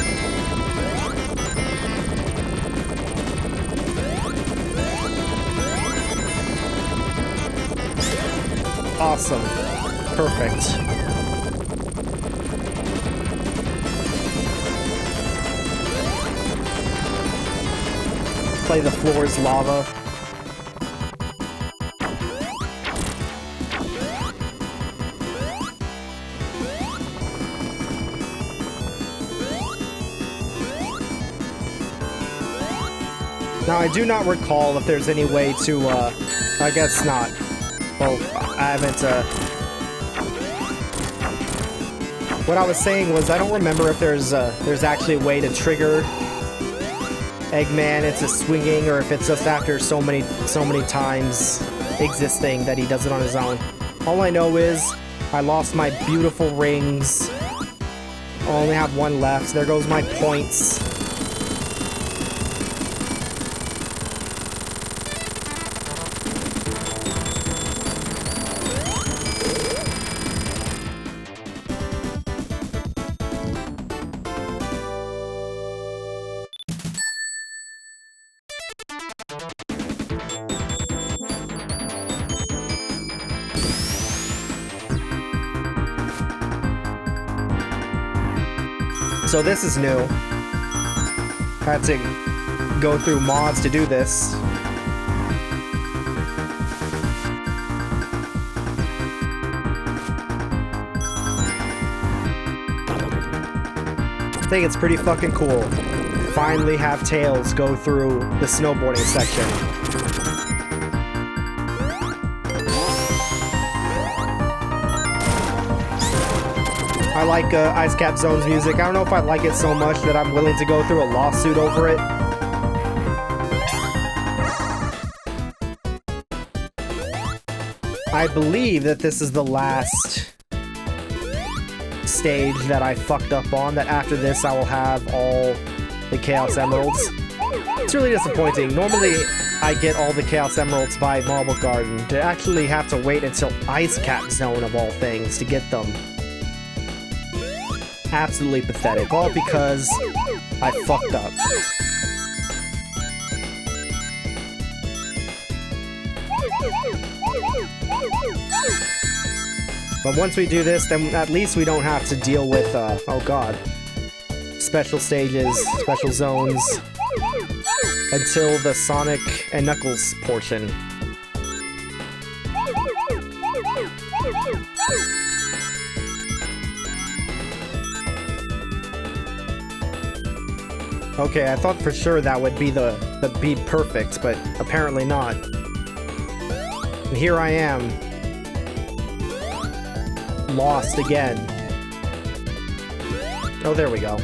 Awesome. Perfect. Play the floor's lava. Now, I do not recall if there's any way to, I guess not. Well, I haven't, what I was saying was I don't remember if there's actually a way to trigger Eggman into swinging, or if it's just after so many times existing that he does it on his own. All I know is I lost my beautiful rings. I only have one left. There goes my points. So this is new. Had to go through mods to do this. I think it's pretty fucking cool. Finally have Tails go through the snowboarding section. I like Ice Cap Zone's music. I don't know if I like it so much that I'm willing to go through a lawsuit over it. I believe that this is the last stage that I fucked up on, that after this I will have all the Chaos Emeralds. It's really disappointing. Normally I get all the Chaos Emeralds by Marble Garden. To actually have to wait until Ice Cap Zone of all things to get them. Absolutely pathetic. All because I fucked up. But once we do this, then at least we don't have to deal with, oh god, special stages, special zones, until the Sonic and Knuckles portion. Okay, I thought for sure that would be the be perfect, but apparently not. And here I am. Lost again. Oh, there we go.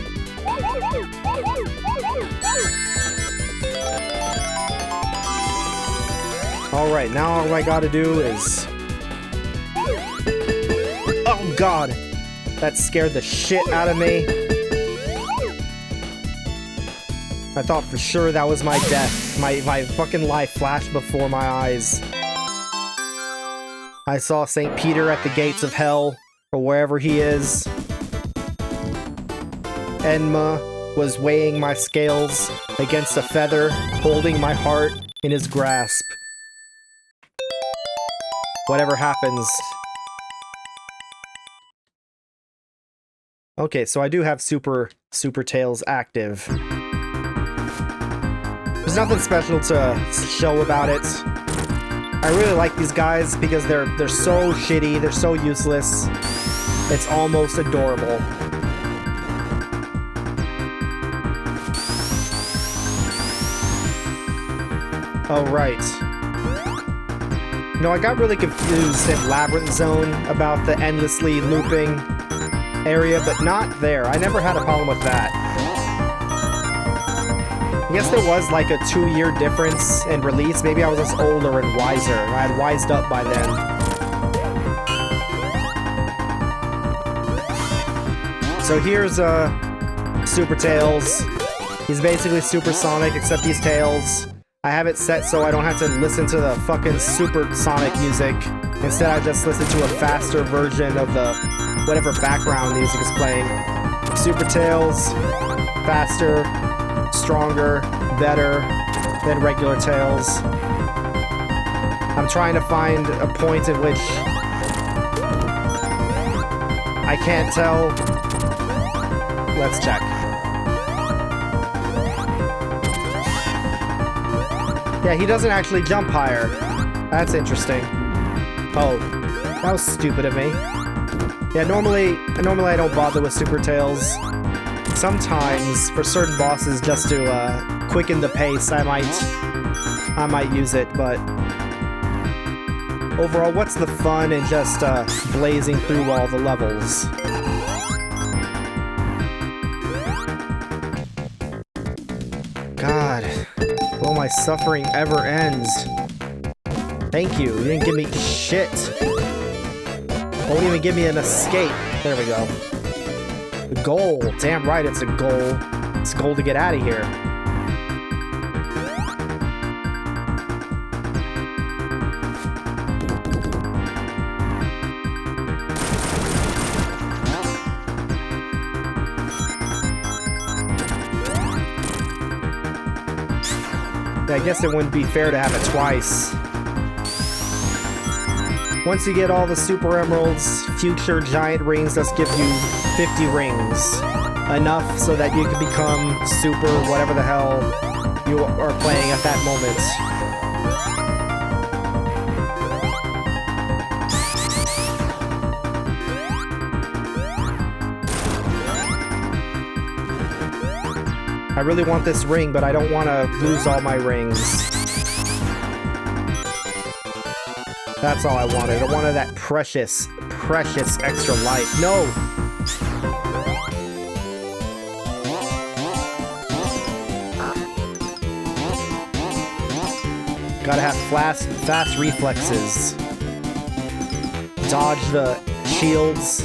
Alright, now all I gotta do is... Oh god! That scared the shit out of me. I thought for sure that was my death. My fucking life flashed before my eyes. I saw St. Peter at the gates of hell, or wherever he is. Enma was weighing my scales against a feather, holding my heart in his grasp. Whatever happens. Okay, so I do have Super Tails active. There's nothing special to show about it. I really like these guys because they're so shitty, they're so useless. It's almost adorable. Oh, right. No, I got really confused in Labyrinth Zone about the endlessly looping area, but not there. I never had a problem with that. I guess there was like a 2-year difference in release. Maybe I was just older and wiser. I had wised up by then. So here's Super Tails. He's basically Super Sonic, except he's Tails. I have it set so I don't have to listen to the fucking Super Sonic music. Instead, I just listen to a faster version of the whatever background music is playing. Super Tails, faster, stronger, better than regular Tails. I'm trying to find a point at which I can't tell. Let's check. Yeah, he doesn't actually jump higher. That's interesting. Oh, that was stupid of me. Yeah, normally I don't bother with Super Tails. Sometimes, for certain bosses, just to quicken the pace, I might use it, but overall, what's the fun in just blazing through all the levels? God, will my suffering ever ends? Thank you, you didn't give me shit. Won't even give me an escape. There we go. The goal. Damn right it's a goal. It's a goal to get out of here. I guess it wouldn't be fair to have it twice. Once you get all the Super Emeralds, future giant rings just give you 50 rings. enough so that you can become super whatever the hell you are playing at that moment. I really want this ring, but I don't want to lose all my rings. That's all I wanted. I wanted that precious, precious extra life. No! Gotta have fast reflexes. Dodge the shields.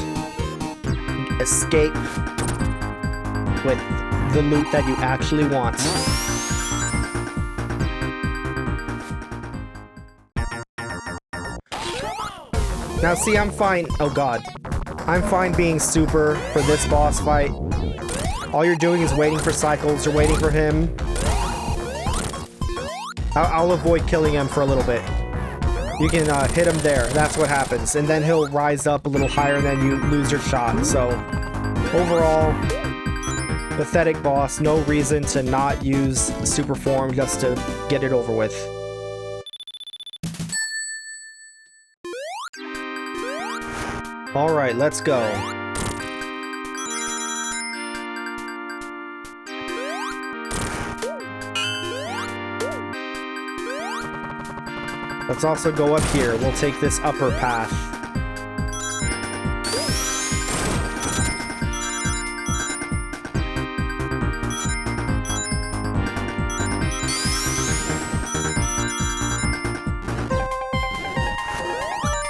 Escape with the loot that you actually want. Now see, I'm fine. Oh god. I'm fine being super for this boss fight. All you're doing is waiting for cycles. You're waiting for him. I'll avoid killing him for a little bit. You can hit him there. That's what happens. And then he'll rise up a little higher and then you lose your shot. So, overall, pathetic boss. No reason to not use super form just to get it over with. Alright, let's go. Let's also go up here. We'll take this upper path.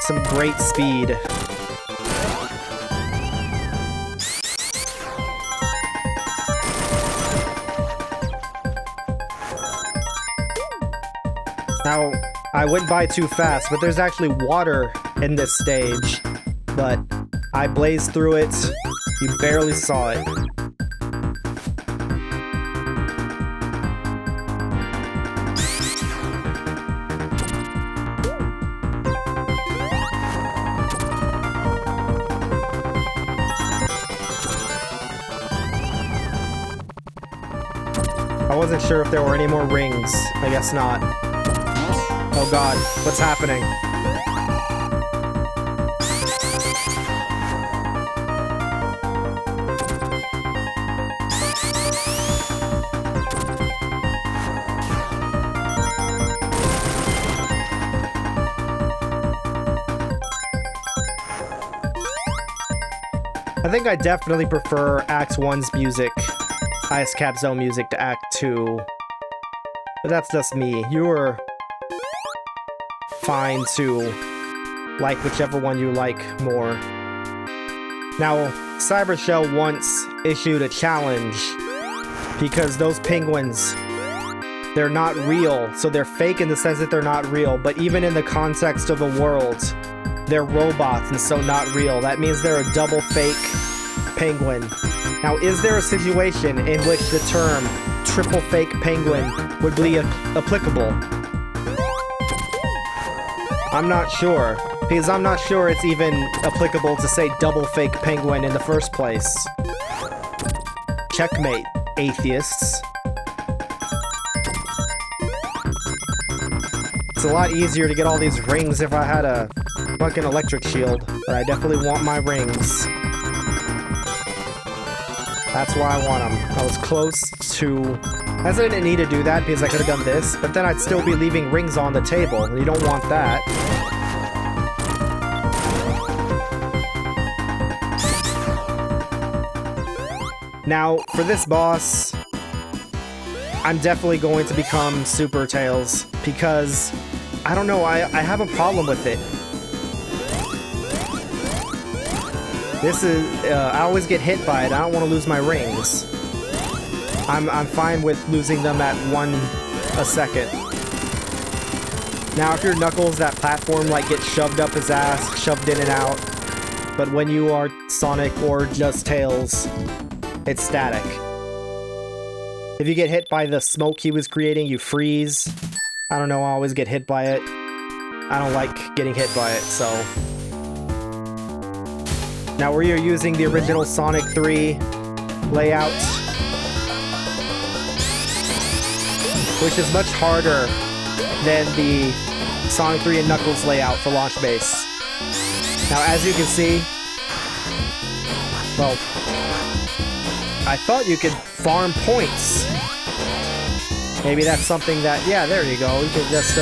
Some great speed. Now, I went by too fast, but there's actually water in this stage. But I blazed through it. You barely saw it. I wasn't sure if there were any more rings. I guess not. Oh god, what's happening? I think I definitely prefer Act 1's music, Ice Cap Zone music, to Act 2. But that's just me. You're fine to like whichever one you like more. Now, Cybershell once issued a challenge because those penguins, they're not real. So they're fake in the sense that they're not real, but even in the context of the world, they're robots and so not real. That means they're a double fake penguin. Now, is there a situation in which the term triple fake penguin would be applicable? I'm not sure, because I'm not sure it's even applicable to say double fake penguin in the first place. Checkmate, atheists. It's a lot easier to get all these rings if I had a fucking electric shield, but I definitely want my rings. That's why I want them. I was close to... I didn't need to do that because I could have done this, but then I'd still be leaving rings on the table, and you don't want that. Now, for this boss, I'm definitely going to become Super Tails, because, I don't know, I have a problem with it. This is, I always get hit by it. I don't want to lose my rings. I'm fine with losing them at 1 a second. Now, if you're Knuckles, that platform, like, gets shoved up his ass, shoved in and out. But when you are Sonic or just Tails, it's static. If you get hit by the smoke he was creating, you freeze. I don't know, I always get hit by it. I don't like getting hit by it, so... Now, where you're using the original Sonic 3 layout, which is much harder than the Sonic 3 and Knuckles layout for launch base. Now, as you can see, well, I thought you could farm points. Maybe that's something that, yeah, there you go. You could just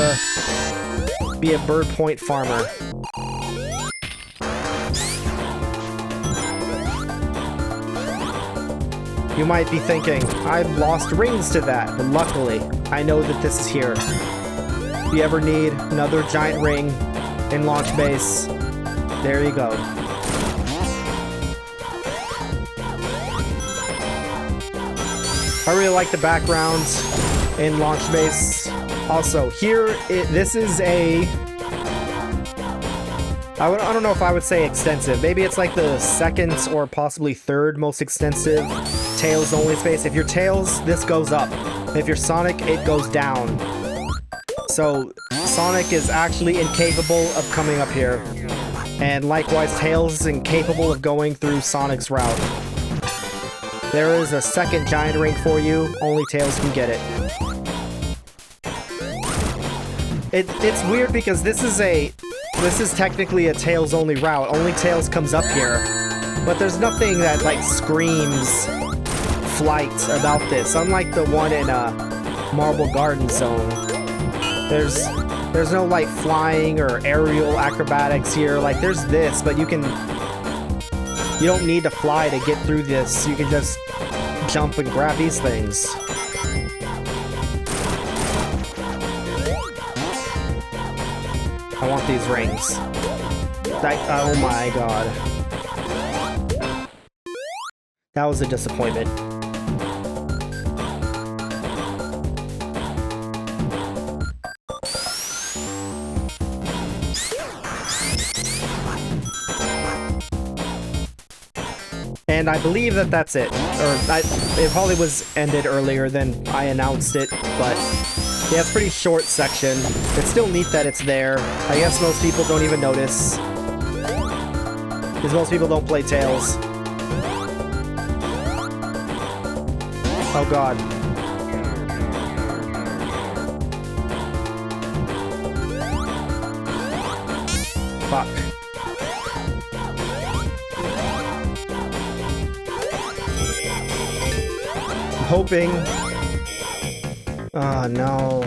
be a bird point farmer. You might be thinking, I've lost rings to that, but luckily, I know that this is here. If you ever need another giant ring in launch base, there you go. I really like the backgrounds in launch base. Also, here, this is a... I don't know if I would say extensive. Maybe it's like the second or possibly third most extensive Tails only space. If you're Tails, this goes up. If you're Sonic, it goes down. So Sonic is actually incapable of coming up here. And likewise, Tails is incapable of going through Sonic's route. There is a second giant ring for you. Only Tails can get it. It's weird because this is technically a Tails only route. Only Tails comes up here. But there's nothing that like screams flight about this. Unlike the one in Marble Garden Zone. There's no like flying or aerial acrobatics here. Like there's this, but you don't need to fly to get through this. You can just jump and grab these things. I want these rings. Oh my god. That was a disappointment. And I believe that that's it. It probably was ended earlier than I announced it, but yeah, it's a pretty short section. It's still neat that it's there. I guess most people don't even notice. Because most people don't play Tails. Oh god. Fuck. Hoping. Oh no.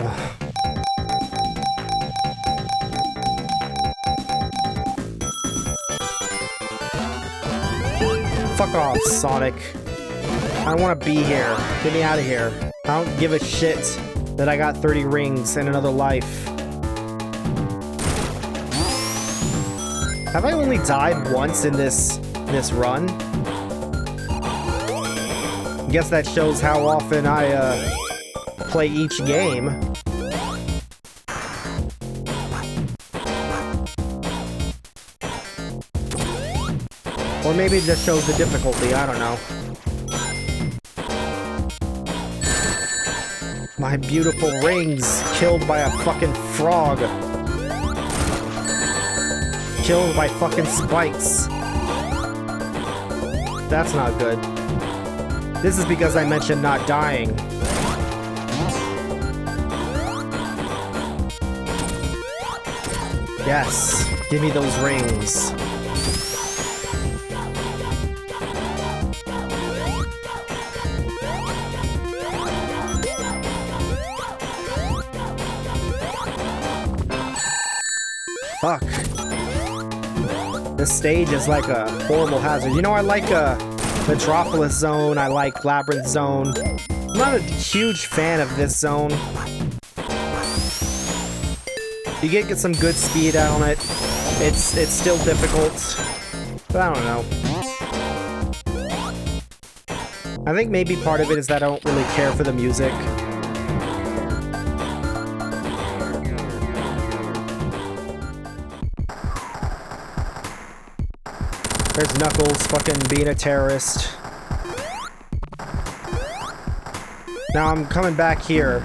Fuck off, Sonic. I don't want to be here. Get me out of here. I don't give a shit that I got 30 rings and another life. Have I only died once in this run? I guess that shows how often I play each game. Or maybe it just shows the difficulty, I don't know. My beautiful rings killed by a fucking frog. Killed by fucking spikes. That's not good. This is because I mentioned not dying. Yes, give me those rings. Fuck. This stage is like a horrible hazard. You know, I like Metropolis Zone, I like Labyrinth Zone. I'm not a huge fan of this zone. You get some good speed out on it. It's still difficult, but I don't know. I think maybe part of it is that I don't really care for the music. There's Knuckles fucking being a terrorist. Now I'm coming back here,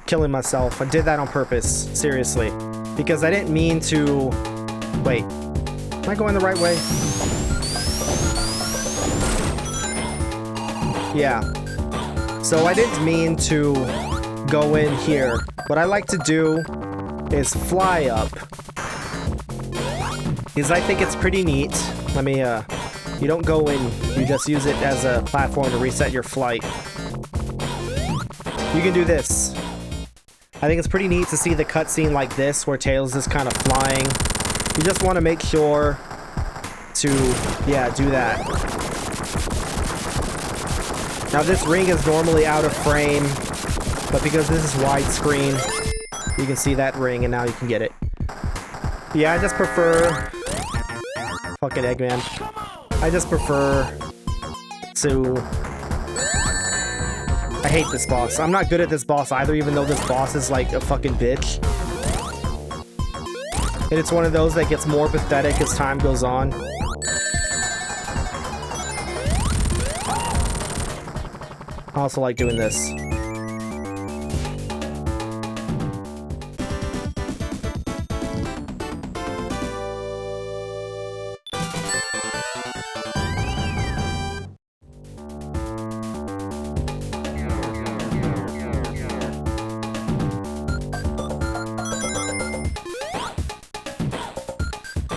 killing myself. I did that on purpose, seriously. Because I didn't mean to... Wait. Am I going the right way? Yeah. So I didn't mean to go in here. What I like to do is fly up. Because I think it's pretty neat. Let me, you don't go in, you just use it as a platform to reset your flight. You can do this. I think it's pretty neat to see the cutscene like this, where Tails is kind of flying. You just want to make sure to, yeah, do that. Now this ring is normally out of frame, but because this is widescreen, you can see that ring and now you can get it. Yeah, I just prefer... Fucking Eggman. I just prefer to... I hate this boss. I'm not good at this boss either, even though this boss is like a fucking bitch. And it's one of those that gets more pathetic as time goes on. I also like doing this.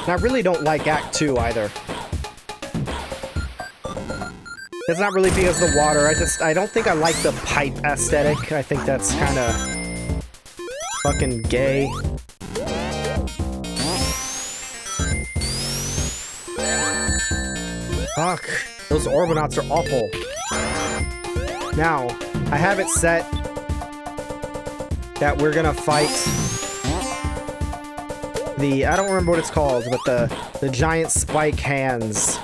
I really don't like Act 2 either. It's not really because of the water, I don't think I like the pipe aesthetic. I think that's kind of fucking gay. Fuck, those Orbinauts are awful. Now, I have it set that we're gonna fight the, I don't remember what it's called, but the giant spike hands.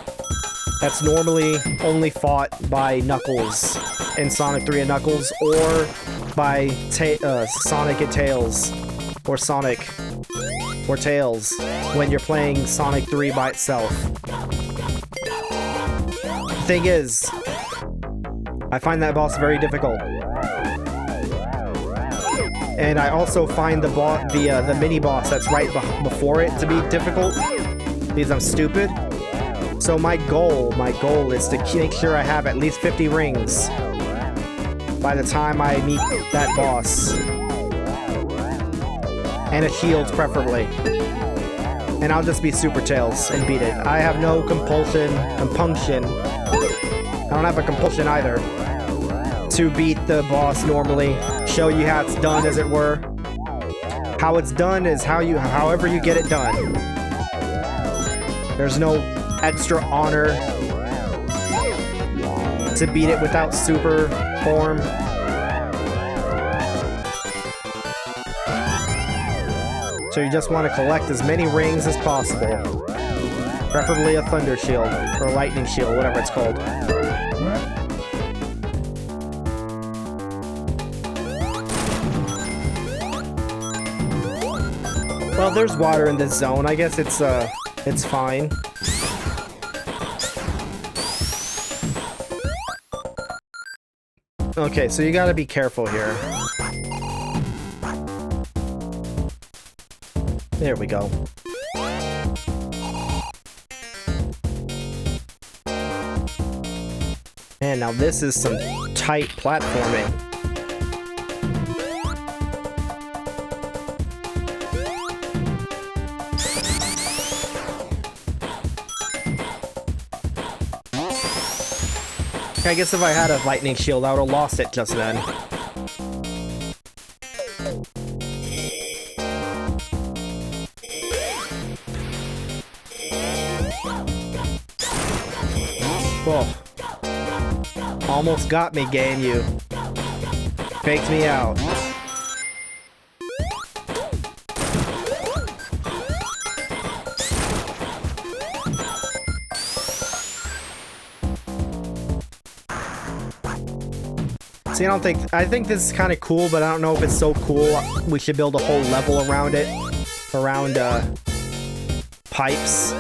That's normally only fought by Knuckles in Sonic 3 and Knuckles, or by Sonic and Tails, or Sonic or Tails when you're playing Sonic 3 by itself. The thing is, I find that boss very difficult. And I also find the mini-boss that's right before it to be difficult, because I'm stupid. So my goal is to make sure I have at least 50 rings by the time I meet that boss. And a shield, preferably. And I'll just be Super Tails and beat it. I have no compunction. I don't have a compulsion either to beat the boss normally. Show you how it's done, as it were. How it's done is however you get it done. There's no extra honor to beat it without super form. So you just want to collect as many rings as possible. Preferably a Thunder Shield, or a Lightning Shield, whatever it's called. Well, there's water in this zone. I guess it's fine. Okay, so you gotta be careful here. There we go. Man, now this is some tight platforming. I guess if I had a lightning shield, I would have lost it just then. Whoa. Almost got me, game, you. Faked me out. See, I think this is kind of cool, but I don't know if it's so cool. We should build a whole level around it. Around, pipes.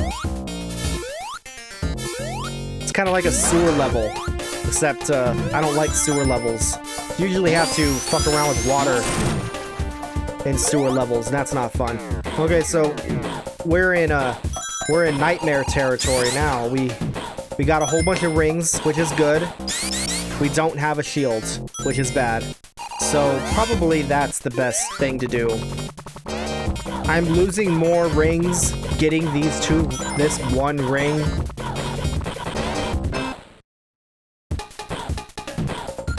It's kind of like a sewer level. Except, I don't like sewer levels. You usually have to fuck around with water in sewer levels, and that's not fun. Okay, so we're in nightmare territory now. We got a whole bunch of rings, which is good. we don't have a shield, which is bad. So probably that's the best thing to do. I'm losing more rings getting this one ring.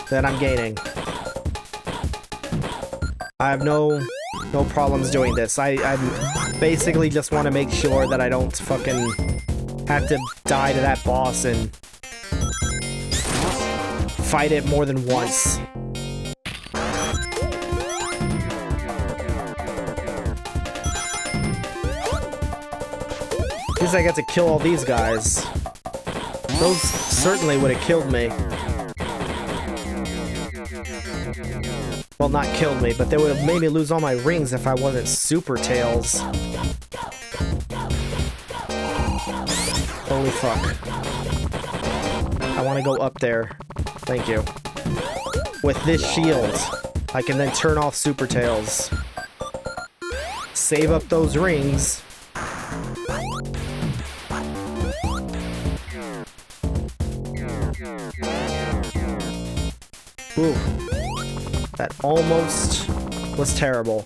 Than I'm gaining. I have no problems doing this. I basically just want to make sure that I don't fucking have to die to that boss and fight it more than once. At least I get to kill all these guys. Those certainly would have killed me. Well, not killed me, but they would have made me lose all my rings if I wasn't Super Tails. Holy fuck. I want to go up there. Thank you. With this shield, I can then turn off Super Tails. Save up those rings. Ooh. That almost was terrible.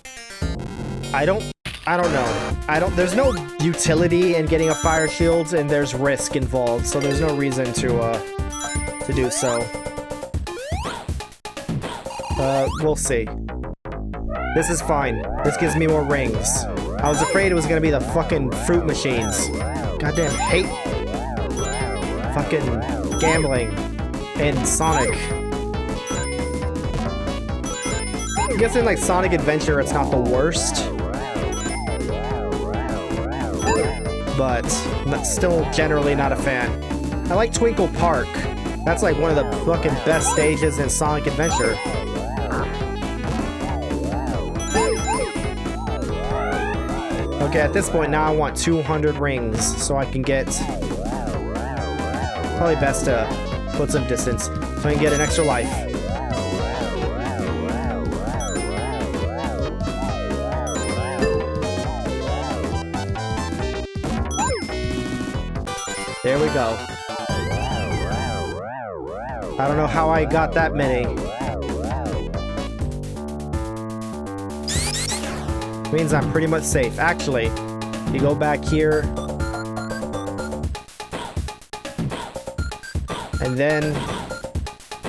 I don't know. There's no utility in getting a fire shield, and there's risk involved, so there's no reason to do so. We'll see. This is fine. This gives me more rings. I was afraid it was gonna be the fucking fruit machines. Goddamn hate fucking gambling and Sonic. I guess in like Sonic Adventure it's not the worst, but still generally not a fan. I like Twinkle Park. That's like one of the fucking best stages in Sonic Adventure. Okay, at this point now I want 200 rings so I can get... Probably best to put some distance so I can get an extra life. There we go. I don't know how I got that many. Means I'm pretty much safe. Actually, you go back here. And then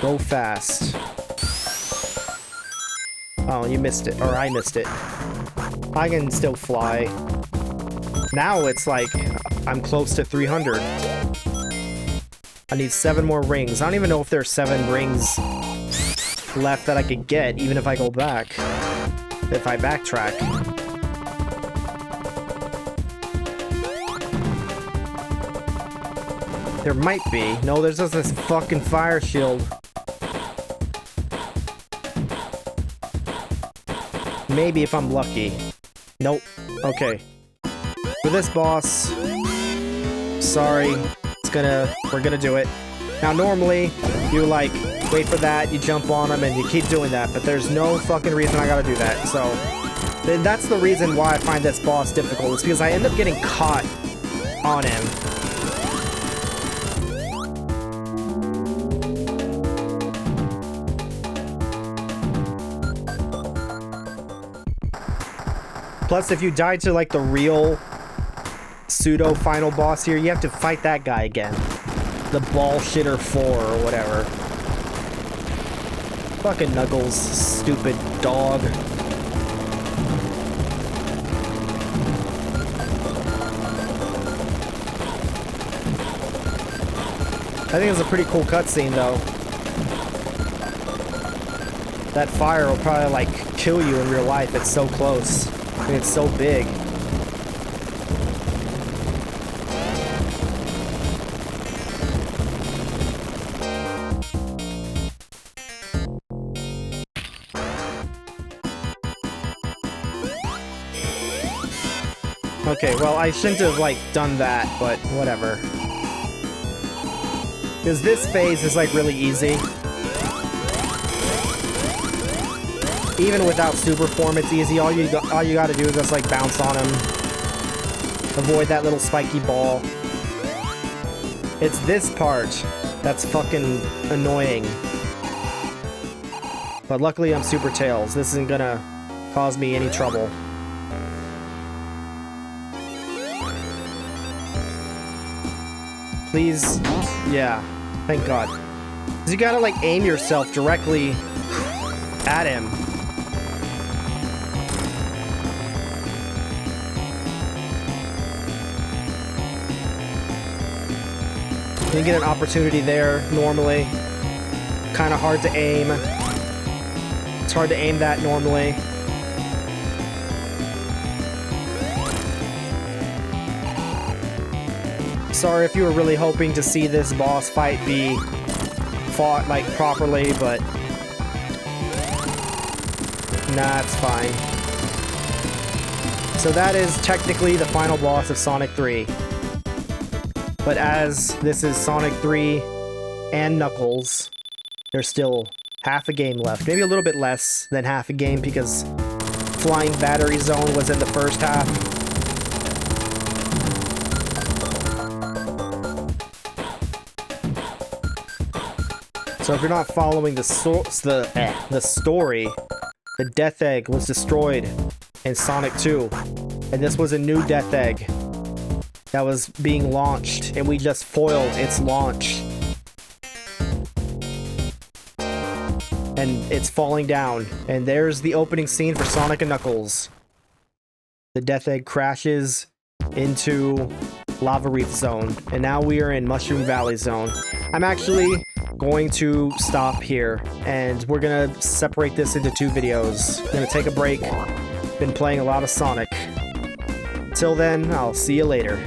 go fast. Oh, you missed it. Or I missed it. I can still fly. Now it's like I'm close to 300. I need 7 more rings. I don't even know if there's 7 rings left that I could get, even if I go back. If I backtrack. There might be. No, there's just this fucking fire shield. Maybe if I'm lucky. Nope. Okay. For this boss, sorry, we're gonna do it. Now normally, you like, wait for that, you jump on him, and you keep doing that, but there's no fucking reason I gotta do that, so... Then that's the reason why I find this boss difficult, is because I end up getting caught on him. Plus, if you die to, like, the real pseudo-final boss here, you have to fight that guy again. The Ball Shitter 4 or whatever. Fucking Knuckles, stupid dog. I think it's a pretty cool cutscene, though. That fire will probably, like, kill you in real life. It's so close. I mean, it's so big. Okay, well, I shouldn't have, like, done that, but whatever. Because this phase is, like, really easy. Even without super form, it's easy. All you gotta do is just, like, bounce on him. Avoid that little spiky ball. It's this part that's fucking annoying. But luckily I'm Super Tails. This isn't gonna cause me any trouble. Please. Yeah. Thank God. 'Cause you gotta, like, aim yourself directly at him. You get an opportunity there, normally. Kind of hard to aim. It's hard to aim that normally. Sorry if you were really hoping to see this boss fight be fought, like, properly, but... Nah, it's fine. So that is technically the final boss of Sonic 3. But as this is Sonic 3 and Knuckles, there's still half a game left. Maybe a little bit less than half a game because Flying Battery Zone was in the first half. So if you're not following the story, the Death Egg was destroyed in Sonic 2. And this was a new Death Egg that was being launched, and we just foiled its launch. And it's falling down. And there's the opening scene for Sonic and Knuckles. The Death Egg crashes into Lava Reef Zone, and now we are in Mushroom Valley Zone. I'm actually going to stop here, and we're gonna separate this into 2 videos. Gonna take a break. Been playing a lot of Sonic. Till then, I'll see you later.